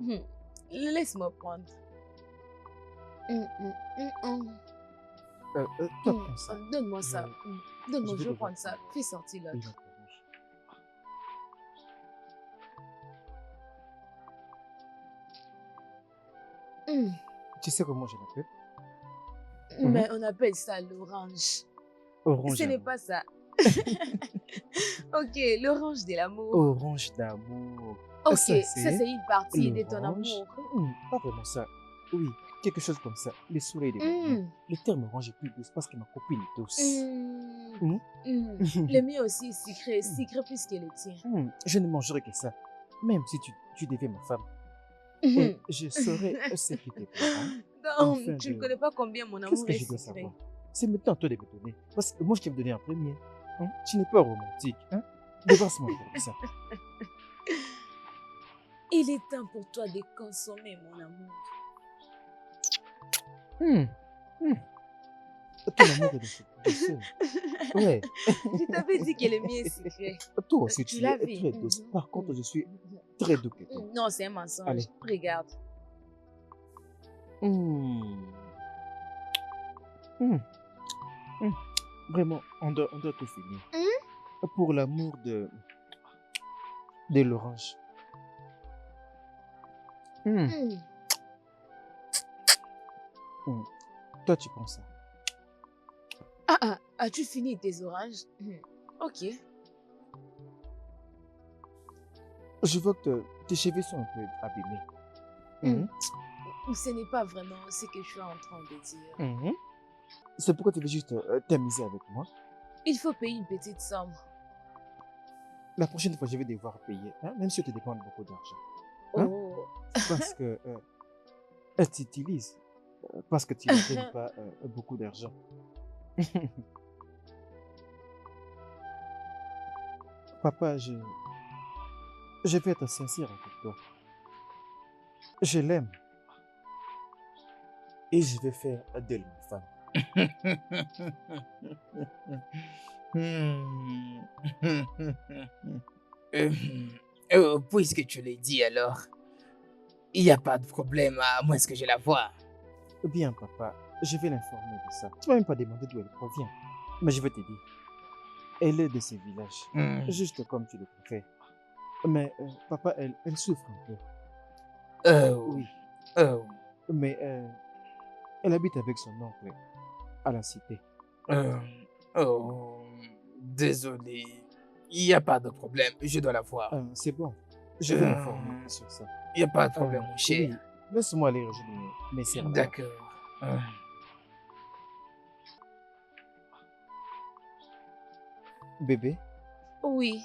A: Mhm. Laisse-moi prendre. Mhm. Mhm.
B: Toi, prends ça.
A: Donne-moi ça. Donne-moi,
B: je vais
A: je vais
B: devoir
A: prendre ça.
B: prendre.
A: Fais sortir
B: Oui,
A: l'autre.
B: l'autre orange.
A: Mhm.
B: Tu sais comment je l'appelle?
A: Mais on appelle ça l'orange.
B: Orange
A: Ce n'est
B: d'amour.
A: pas ça. Ok, l'orange de l'amour.
B: Orange d'amour.
A: Ok,
B: Ça,
A: ça c'est une partie de ton
B: l'orange.
A: amour.
B: Pas vraiment ça. Oui, quelque chose comme ça. Le soleil de l'amour.
A: Mm.
B: Le terme orange est plus douce parce que ma copine est douce.
A: Mm. Mm. Le mien aussi est sucré plus que le tien.
B: Je ne mangerai que ça. Même si tu deviens ma femme.
A: Mhm.
B: Et je saurai ce qui te plaira.
A: Non,
B: Enfin
A: tu ne
B: de-
A: connais pas combien mon
B: Qu'est-ce
A: amour
B: que
A: est
B: je dois
A: sucré.
B: savoir? C'est maintenant à toi de me donner. Parce que moi, je t'ai donné en premier. Tu n'es pas romantique. Débarrasse-moi de ça.
A: Il est temps pour toi de consommer mon amour.
B: Ton amour est de seul. Ouais.
A: Je t'avais dit que le mien est sucré.
B: Toi aussi,
A: Tu
B: tu
A: l'as
B: es
A: vu.
B: très douce.
A: Mhm.
B: Par contre, je suis très doux que toi.
A: Non, c'est un mensonge.
B: Allez.
A: Regarde.
B: Vraiment, on doit tout finir. Pour l'amour de l'orange. Hmm.
A: Hmm.
B: Toi, tu penses ça?
A: As-tu fini tes oranges? Ok.
B: Je vois que tes cheveux sont un peu abîmés.
A: Hmm. Ce n'est pas vraiment ce que je suis en train de dire.
B: Mhm. C'est pourquoi tu veux juste t'amuser avec moi.
A: Il faut payer une petite somme.
B: La prochaine fois, je vais devoir payer, hein, même si tu dépenses beaucoup d'argent. Hein?
A: Oh.
B: Parce que elle t'utilise. Parce que tu ne donnes pas beaucoup d'argent. Papa, je vais être sincère avec toi. Je l'aime. Et je vais faire d'elle ma femme.
C: Puisque tu l'as dit alors, il n'y a pas de problème à moins que je la vois.
B: Bien, papa, je vais l'informer de ça. Tu m'as même pas demandé d'où elle provient. Mais je vais te dire. Elle est de ce village. Juste comme tu le préfères. Mais papa, elle souffre un peu. Oui. Mais elle habite avec son oncle à la cité.
C: Désolé, il n'y a pas de problème, je dois la voir.
B: C'est bon. Je vais l'informer sur ça.
C: Il n'y a pas de problème, mon cher.
B: Oui, laisse-moi aller rejoindre mes sœurs.
C: D'accord.
B: Bébé,
A: Oui.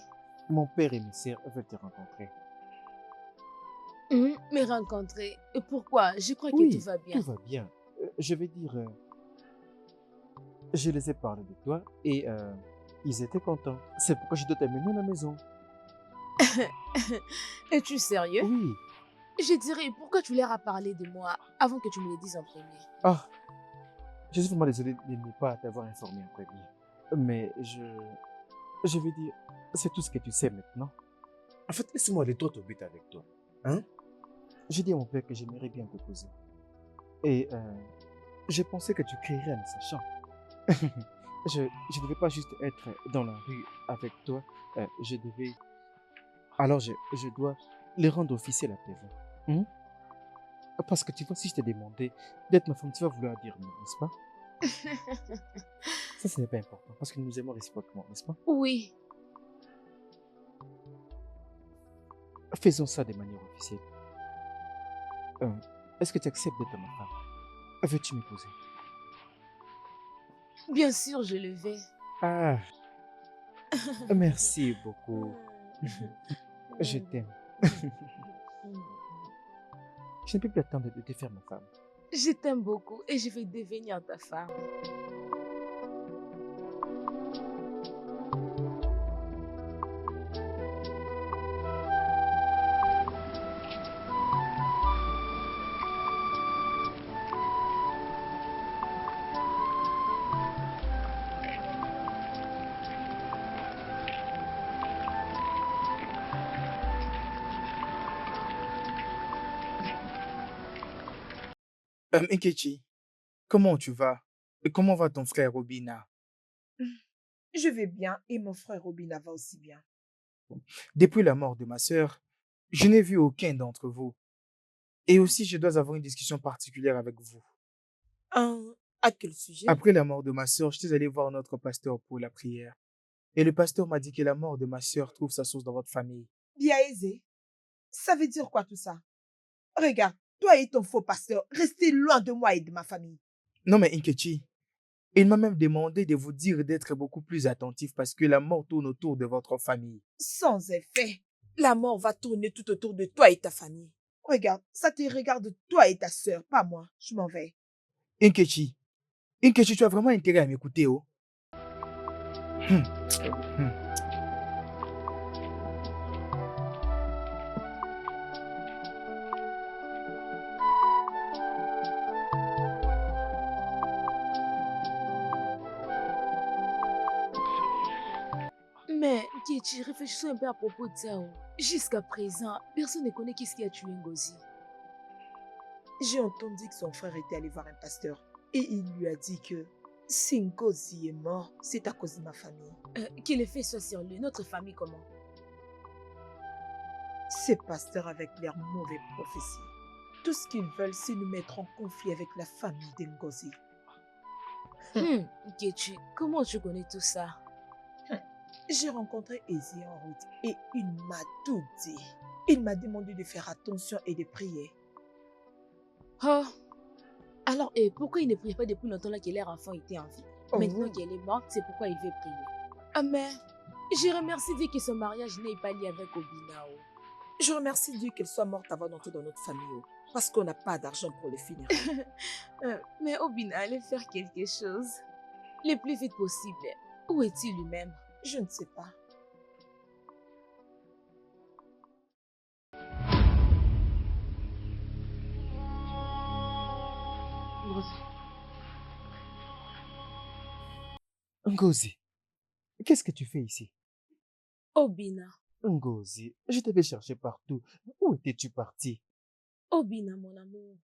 B: mon père et mes sœurs veulent te rencontrer.
A: Me rencontrer. Et pourquoi? Je crois que
B: Oui,
A: tout va bien.
B: tout va bien. Je vais dire, je les ai parlé de toi et ils étaient contents. C'est pourquoi je dois t'amener à la maison.
A: Es-tu sérieux?
B: Oui.
A: Je dirais, pourquoi tu leur as parlé de moi avant que tu me le dises en premier?
B: Ah, je suis vraiment désolé de ne pas t'avoir informé en premier. Mais je veux dire, c'est tout ce que tu sais maintenant. En fait, laisse-moi aller droit au but avec toi. Hein? J'ai dit à mon père que j'aimerais bien te poser. Et j'ai pensé que tu créerais en sachant. Je ne devais pas juste être dans la rue avec toi. Je devais... Alors, je dois le rendre officiel à présent. Parce que tu vois, si je t'ai demandé d'être ma femme, tu vas vouloir dire non, n'est-ce pas? Ça, ce n'est pas important, parce que nous nous aimons réciproquement, n'est-ce pas?
A: Oui.
B: Faisons ça de manière officielle. Est-ce que tu acceptes d'être ma femme? Veux-tu m'épouser?
A: Bien sûr, je le vais.
B: Ah, merci beaucoup. Je t'aime. Je ne peux plus attendre de te faire ma femme.
A: Je t'aime beaucoup et je vais devenir ta femme.
C: Nkechi, comment tu vas? Et comment va ton frère Obina?
D: Je vais bien et mon frère Robina va aussi bien.
C: Depuis la mort de ma sœur, je n'ai vu aucun d'entre vous. Et aussi, je dois avoir une discussion particulière avec vous.
D: À quel sujet?
C: Après la mort de ma sœur, je suis allé voir notre pasteur pour la prière. Et le pasteur m'a dit que la mort de ma sœur trouve sa source dans votre famille.
D: Biaïsé, ça veut dire quoi tout ça? Regarde, toi et ton faux pasteur, restez loin de moi et de ma famille.
C: Non mais Nkechi, il m'a même demandé de vous dire d'être beaucoup plus attentif parce que la mort tourne autour de votre famille.
D: Sans effet, la mort va tourner tout autour de toi et ta famille. Regarde, ça te regarde toi et ta sœur, pas moi. Je m'en vais.
C: Nkechi, tu as vraiment intérêt à m'écouter, oh.
A: Mais, Nkechi, réfléchissons un peu à propos de ça. Jusqu'à présent, personne ne connaît qui ce qui a tué Ngozi.
D: J'ai entendu que son frère était allé voir un pasteur et il lui a dit que si Ngozi est mort, c'est à cause de ma famille.
A: Que les faits soient sur lui, notre famille comment?
D: Ces pasteurs avec leurs mauvaises prophéties. Tout ce qu'ils veulent, c'est nous mettre en conflit avec la famille d'Ngozi.
A: Nkechi, comment tu connais tout ça?
D: J'ai rencontré Ezi en route et il m'a tout dit. Il m'a demandé de faire attention et de prier.
A: Oh. Alors, pourquoi il ne prie pas depuis longtemps là que leur enfant était en vie? Maintenant qu'elle est morte, c'est pourquoi il veut prier. Ah mais, je remercie Dieu que son mariage n'est pas lié avec Obina.
D: Je remercie Dieu qu'elle soit morte avant d'entrer dans notre famille. Parce qu'on n'a pas d'argent pour le funérailles.
A: Mais Obina allait faire quelque chose. Le plus vite possible. Où est-il lui-même?
D: Je ne sais pas.
B: Ngozi, qu'est-ce que tu fais ici?
A: Obina.
B: Ngozi, je t'avais cherché partout. Où étais-tu parti?
A: Obina, mon amour.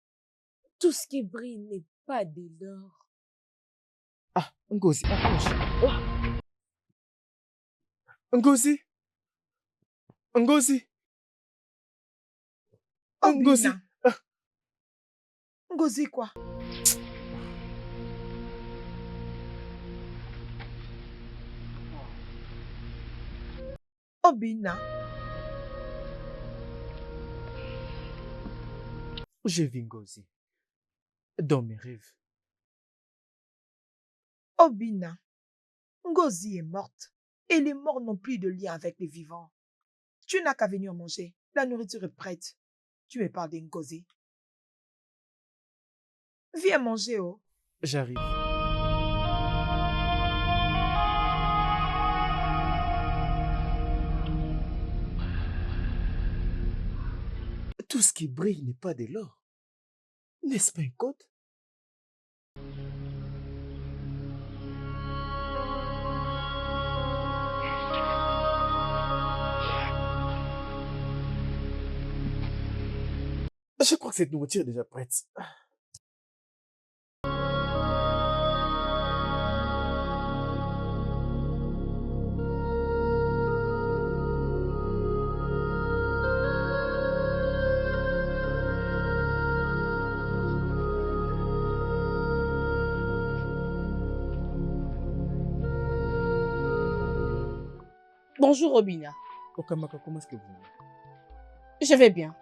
A: Tout ce qui brille n'est pas de l'or.
B: Ah, Ngozi, approche. Oh. Ngozi. Ngozi. Ngozi.
D: Obina. Ngozi quoi? Obina.
B: J'ai vu Ngozi dans mes rêves.
D: Obina. Ngozi est morte. Et les morts n'ont plus de lien avec les vivants. Tu n'as qu'à venir manger. La nourriture est prête. Tu me parles d'Ngozi. Viens manger, oh.
B: J'arrive. Tout ce qui brille n'est pas de l'or. N'est-ce pas un code? Je crois que cette nourriture est déjà prête.
E: Bonjour Obina.
B: Okamaka, comment est-ce que vous allez?
E: Je vais bien.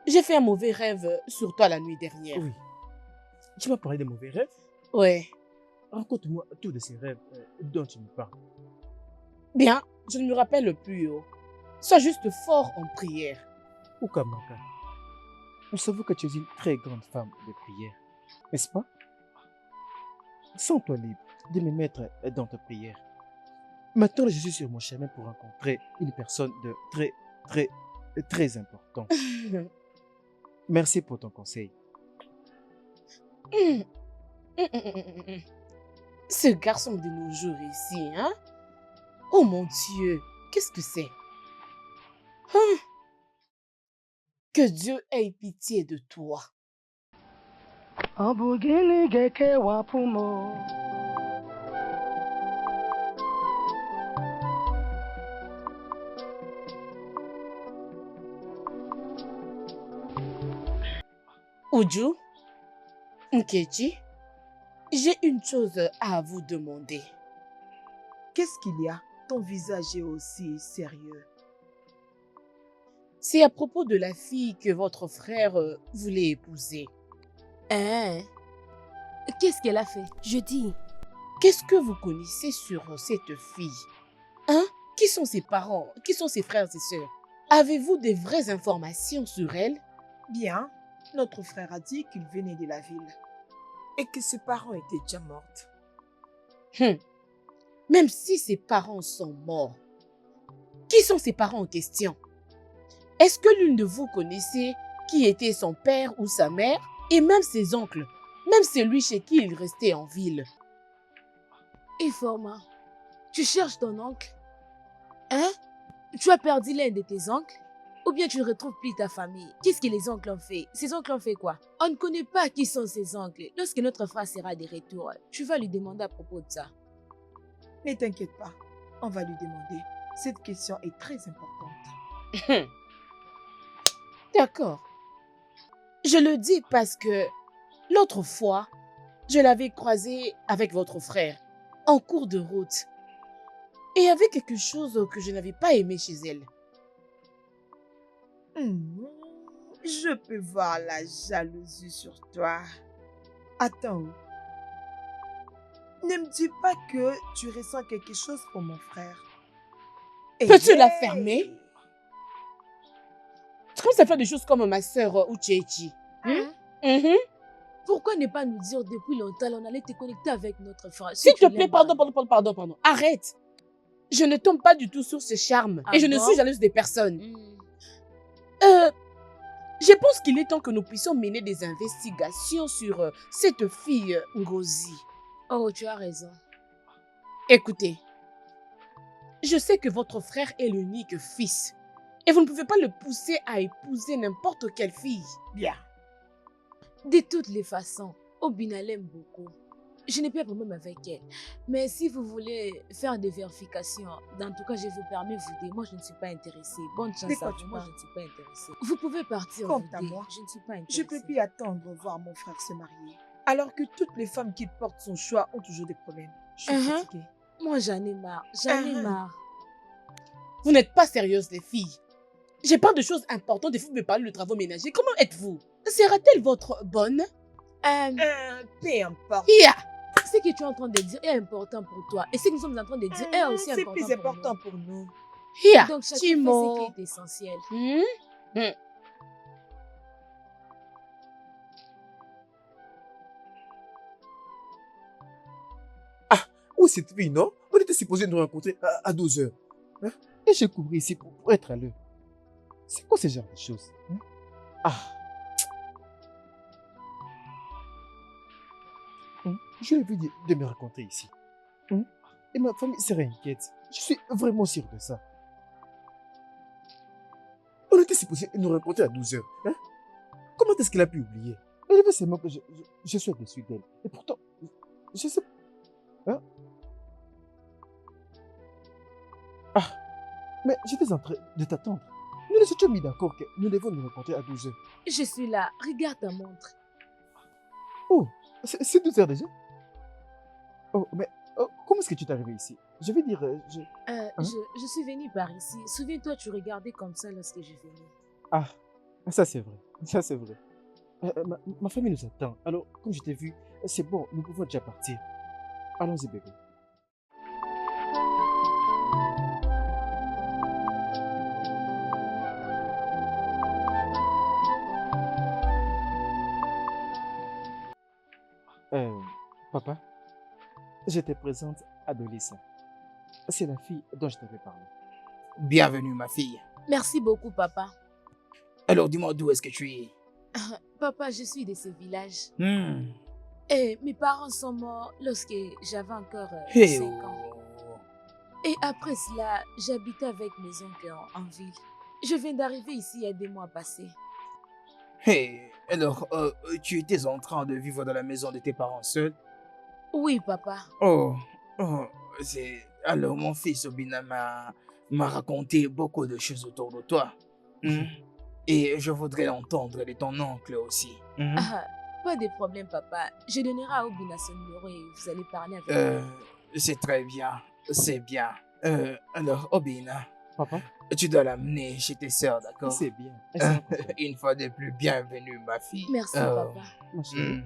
E: J'ai fait un mauvais rêve sur toi la nuit dernière.
B: Oui. Tu m'as parlé de mauvais rêves?
E: Ouais.
B: Raconte-moi tout de ces rêves dont tu me parles.
E: Bien, je ne me rappelle plus. Sois juste fort en prière.
B: Okamaka, nous savons que tu es une très grande femme de prière, n'est-ce pas? Sens-toi libre de me mettre dans ta prière. Maintenant, je suis sur mon chemin pour rencontrer une personne de très important. Merci pour ton conseil.
E: Ce garçon de nos jours ici, hein? Oh mon Dieu, qu'est-ce que c'est? Que Dieu ait pitié de toi. Uju, Nkechi, j'ai une chose à vous demander.
D: Qu'est-ce qu'il y a? Ton visage est aussi sérieux.
E: C'est à propos de la fille que votre frère voulait épouser.
A: Hein? Qu'est-ce qu'elle a fait?
H: Je dis,
E: Qu'est-ce que vous connaissez sur cette fille? Hein? Qui sont ses parents? Qui sont ses frères et sœurs? Avez-vous des vraies informations sur elle?
D: Bien, notre frère a dit qu'il venait de la ville et que ses parents étaient déjà morts.
E: Même si ses parents sont morts, qui sont ses parents en question? Est-ce que l'une de vous connaissait qui était son père ou sa mère et même ses oncles, même celui chez qui il restait en ville?
A: Informa, tu cherches ton oncle? Hein? Tu as perdu l'un de tes oncles? Ou bien tu ne retrouves plus ta famille? Qu'est-ce que les oncles ont fait? Ces oncles ont fait quoi? On ne connaît pas qui sont ces oncles. Lorsque notre frère sera de retour, tu vas lui demander à propos de ça.
D: Ne t'inquiète pas, on va lui demander. Cette question est très importante.
E: D'accord. Je le dis parce que l'autre fois, je l'avais croisée avec votre frère en cours de route. Et il y avait quelque chose que je n'avais pas aimé chez elle.
D: Je peux voir la jalousie sur toi. Attends. Ne me dis pas que tu ressens quelque chose pour mon frère.
E: Peux-tu la fermer? Tu commences à faire des choses comme ma sœur Uchechi.
A: Pourquoi ne pas nous dire depuis longtemps, on allait te connecter avec notre frère?
E: S'il
A: tu
E: te plaît,
A: l'aimes,
E: pardon. Arrête. Je ne tombe pas du tout sur ce charme.
A: Ah
E: et je ne
A: bon?
E: suis jalouse des personnes.
A: Hmm.
E: Je pense qu'il est temps que nous puissions mener des investigations sur cette fille Ngozi.
A: Oh, tu as raison.
E: Écoutez, je sais que votre frère est l'unique fils. Et vous ne pouvez pas le pousser à épouser n'importe quelle fille.
A: Bien. De toutes les façons, Obina l'aime beaucoup. Je n'ai pas de problème avec elle. Mais si vous voulez faire des vérifications, dans tout cas, je vous permets de vous dire, moi, je ne suis pas intéressée. Bonne chance
D: De
A: à
D: quoi
A: vous,
D: tu
A: moi,
D: parles?
A: je ne suis pas intéressée. Vous pouvez partir,
D: Quant
A: vous
D: à
A: dire,
D: moi,
A: je ne suis pas
D: Je
A: intéressée.
D: peux plus attendre de voir mon frère se marier. Alors que toutes les femmes qui portent son choix ont toujours des problèmes. Je suis fatiguée.
A: Moi, j'en ai marre. J'en ai marre.
E: Vous n'êtes pas sérieuses, les filles. J'ai pas de choses importantes et vous me parlez de travaux ménagers. Comment êtes-vous? Sera-t-elle votre bonne?
D: Peu importe.
E: Yeah!
A: Ce que tu es en train de dire est important pour toi. Et ce que nous sommes en train de dire est aussi
D: C'est
A: important
D: plus
A: pour
D: important
A: nous.
D: pour nous.
E: Yeah!
A: Donc, chacun fait
E: Timo.
A: ce qui est essentiel.
B: Où est cette fille, non? On était supposé nous rencontrer à 12 heures. Hein? Et j'ai couru ici pour être à l'heure. C'est quoi ce genre de choses? Hein? Je lui ai dit de me rencontrer ici. Et ma famille serait inquiète. Je suis vraiment sûr de ça. On était supposé nous rencontrer à 12 heures. Hein? Comment est-ce qu'elle a pu oublier? Elle veut seulement que je sois déçu d'elle. Et pourtant, je sais... Hein? Mais j'étais en train de t'attendre. Nous nous étions mis d'accord que nous devons nous rencontrer à 12 heures.
A: Je suis là. Regarde ta montre.
B: Oh, c'est 12 heures déjà? Oh, mais comment est-ce que tu es arrivé ici? Je veux dire,
A: Je suis venue par ici. Souviens-toi, tu regardais comme ça lorsque je venais.
B: Ça c'est vrai. Ça c'est vrai. Ma famille nous attend. Alors, comme je t'ai vu, c'est bon, nous pouvons déjà partir. Allons-y, bébé. Papa, je te présente Adolissa. C'est la fille dont je t'avais parlé.
C: Bienvenue, ma fille.
A: Merci beaucoup, papa.
C: Alors, dis-moi d'où est-ce que tu es?
A: Papa, je suis de ce village.
C: Hmm.
A: Et mes parents sont morts lorsque j'avais encore
C: Hey,
A: 5 ans. Et après cela, j'habitais avec mes oncles en ville. Je viens d'arriver ici il y a 2 mois passés.
C: Hey, alors, tu étais en train de vivre dans la maison de tes parents seuls?
A: Oui, papa.
C: Oh, c'est... Alors, mon fils Obina m'a raconté beaucoup de choses autour de toi. Et je voudrais entendre de ton oncle aussi.
A: Pas de problème, papa. Je donnerai à Obina son numéro et vous allez parler avec lui.
C: C'est très bien, c'est bien. Alors, Obina,
B: Papa,
C: tu dois l'amener chez tes sœurs, d'accord?
B: c'est bien. Elles sont contentes.
C: Une fois de plus, bienvenue, ma fille.
A: Merci,
C: Oh.
A: papa.
B: Ma chérie,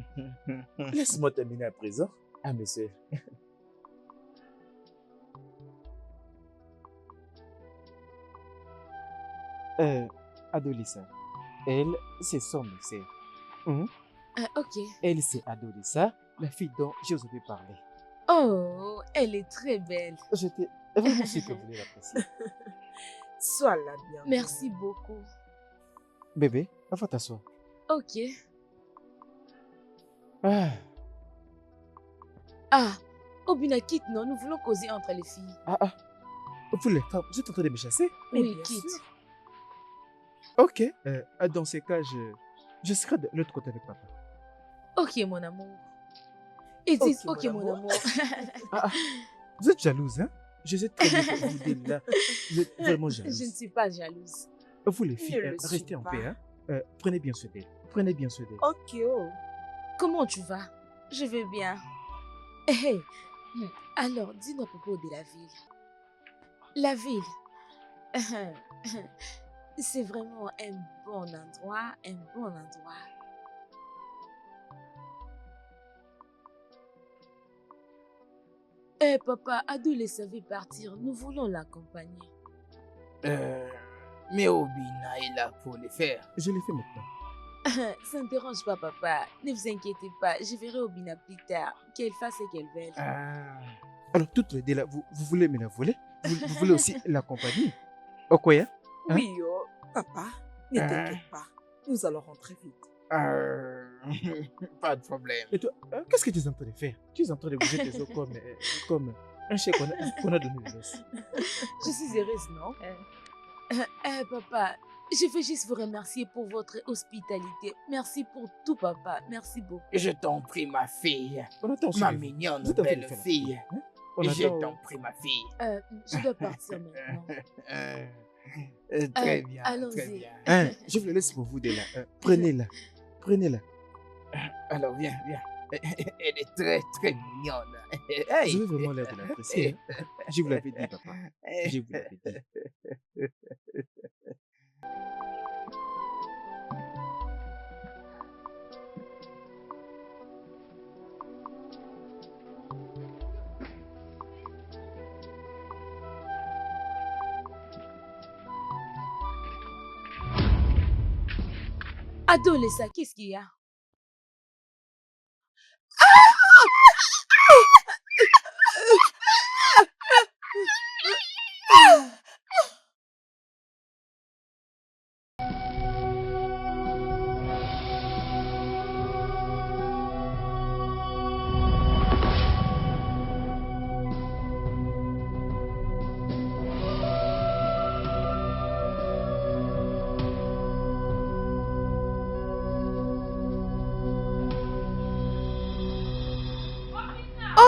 B: laisse-moi terminer à présent. Ah, mes sœurs. Adolissa. Elle, c'est son sœur.
A: Ok.
B: Elle, c'est Adolissa, la fille dont je vous ai parlé.
A: Oh, elle est très belle.
B: J'étais vraiment sûr que vous voulez l'apprécier.
D: Sois la bienvenue.
A: Merci beaucoup.
B: Bébé, va t'asseoir.
A: Ok.
B: Ah,
A: Ah, Obina, quitte, non? Nous voulons causer entre les filles.
B: vous les femmes, vous êtes en train de me chasser?
D: Mais
A: Oui,
D: bien
A: quitte.
D: sûr.
B: Ok. Dans ces cas, je serai de l'autre côté avec papa.
A: Ok, mon amour. Ils disent
D: Ok,
A: ok,
D: mon
A: mon
D: amour.
A: amour.
B: Vous êtes jalouse, hein? Je sais très bien que vous êtes là. Vous êtes vraiment
A: Je ne
B: jalouse.
A: suis pas jalouse.
B: Vous les filles,
D: Ne le suis
B: restez en
D: pas.
B: paix, hein? Prenez bien soin d'elle. Prenez bien soin d'elle.
A: Ok, oh. Comment tu vas? Je vais bien. Hé, alors, dis-nous à propos de la ville. La ville, c'est vraiment un bon endroit, un bon endroit. Eh papa, Ado le savait partir, nous voulons l'accompagner.
C: Mais Obina est là pour le faire.
B: Je l'ai fait maintenant.
A: Ça ne dérange pas papa, ne vous inquiétez pas, je verrai Obina plus tard, qu'elle fasse ce qu'elle veut.
B: Alors, toutes les deux là, vous voulez me la voler? Vous voulez aussi l'accompagner? Okoya? Hein?
D: Oui, oh, papa, ne t'inquiète pas. Nous allons rentrer vite.
C: Pas de problème.
B: Et toi, qu'est-ce que tu es en train de faire? Tu es en train de bouger tes os comme un chien qu'on a donné de l'os.
A: Je suis heureuse, non? Papa, je veux juste vous remercier pour votre hospitalité. Merci pour tout, papa. Merci beaucoup.
C: Je t'en prie, ma fille.
B: On attend
C: Ma
B: chez vous.
C: mignonne
B: Vous êtes en train de
C: belle
B: faire la
C: fille.
B: hein? On
C: Je
B: attend-
C: t'en prie, ma fille.
A: Je dois partir maintenant.
C: Très bien, très
A: allons-y.
C: bien.
B: Hein, je vous le laisse pour vous de là. Prenez-la. Prenez-la.
C: Alors, viens, viens. Elle est très, très mignonne.
B: Vous
C: Hey.
B: avez vraiment l'air de l'apprécier. Hein? Je vous l'avais dit, papa. Je vous l'avais dit.
A: Adolescent, qu'est-ce qu'il y a?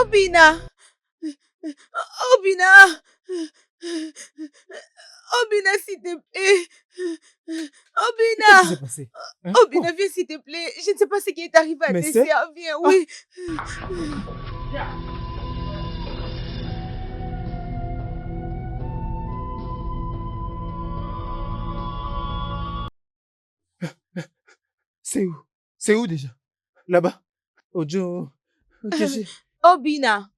A: Obina! Obina! Obina, s'il te plaît! Obina!
B: Qu'est-ce qui s'est passé? Hein?
A: Obina, viens s'il te plaît. Je ne sais pas ce qui est arrivé à
B: Mais
A: tes
B: c'est-
A: sœurs. Viens, oui.
B: C'est où? C'est où déjà? Là-bas? Ojo. Keshi.
A: Obina!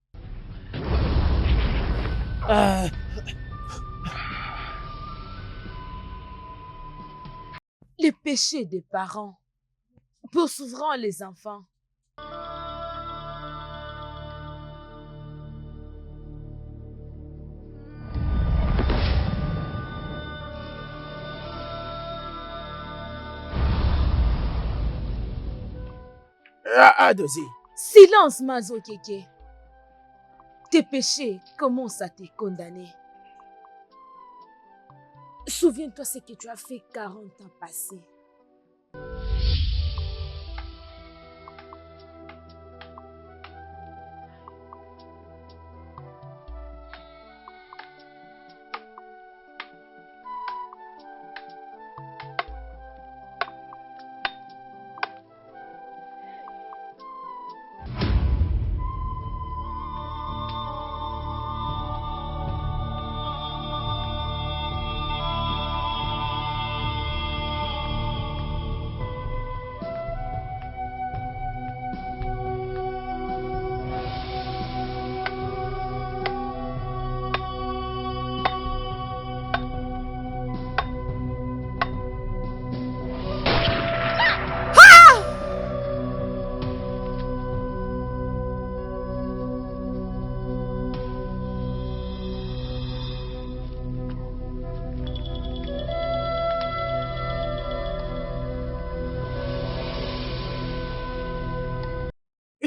A: Les péchés des parents poursuivront les enfants.
C: Adozi.
A: Silence, Mazo Keke. Tes péchés commencent à te condamner. Souviens-toi ce que tu as fait 40 ans passés.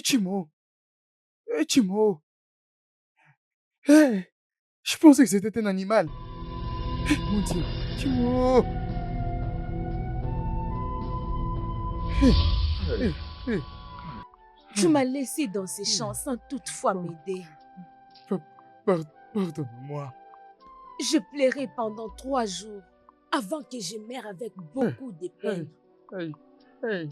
B: Chimo. Chimo. Hey, je pensais que c'était un animal. Mon Dieu. Chimo.
A: Tu m'as laissé dans ces champs sans toutefois m'aider.
B: Pardonne-moi.
A: Je pleurais pendant 3 jours avant que je meure avec beaucoup de peine.
G: Hey, hey.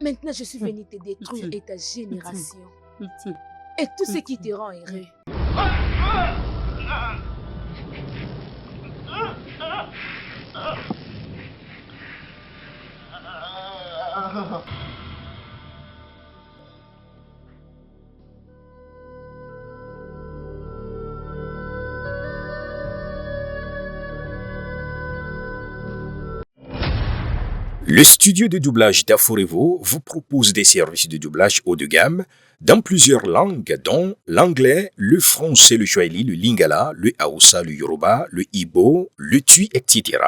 A: Maintenant, je suis venue te détruire
G: Pitié.
A: et ta génération.
G: Pitié.
A: Et tout ce qui te rend heureux.
H: Le studio de doublage d'Aforevo vous propose des services de doublage haut de gamme dans plusieurs langues, dont l'anglais, le français, le swahili, le lingala, le hausa, le yoruba, le ibo, le tui, etc.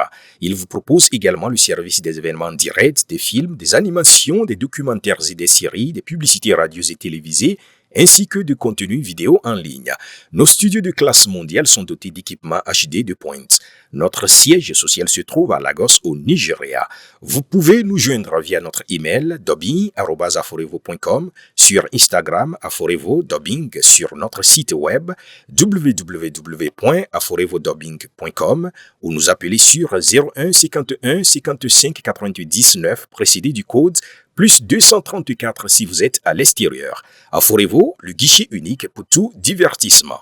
H: Il vous propose également le service des événements directs, des films, des animations, des documentaires et des séries, des publicités radios et télévisées, ainsi que de contenus vidéo en ligne. Nos studios de classe mondiale sont dotés d'équipements HD de pointe. Notre siège social se trouve à Lagos, au Nigeria. Vous pouvez nous joindre via notre email dubbing@aforevo.com, sur Instagram Aforevo Dubbing, sur notre site web www.aforevodubbing.com ou nous appeler sur 01 51 55 99 précédé du code plus 234 si vous êtes à l'extérieur. Aforevo, le guichet unique pour tout divertissement.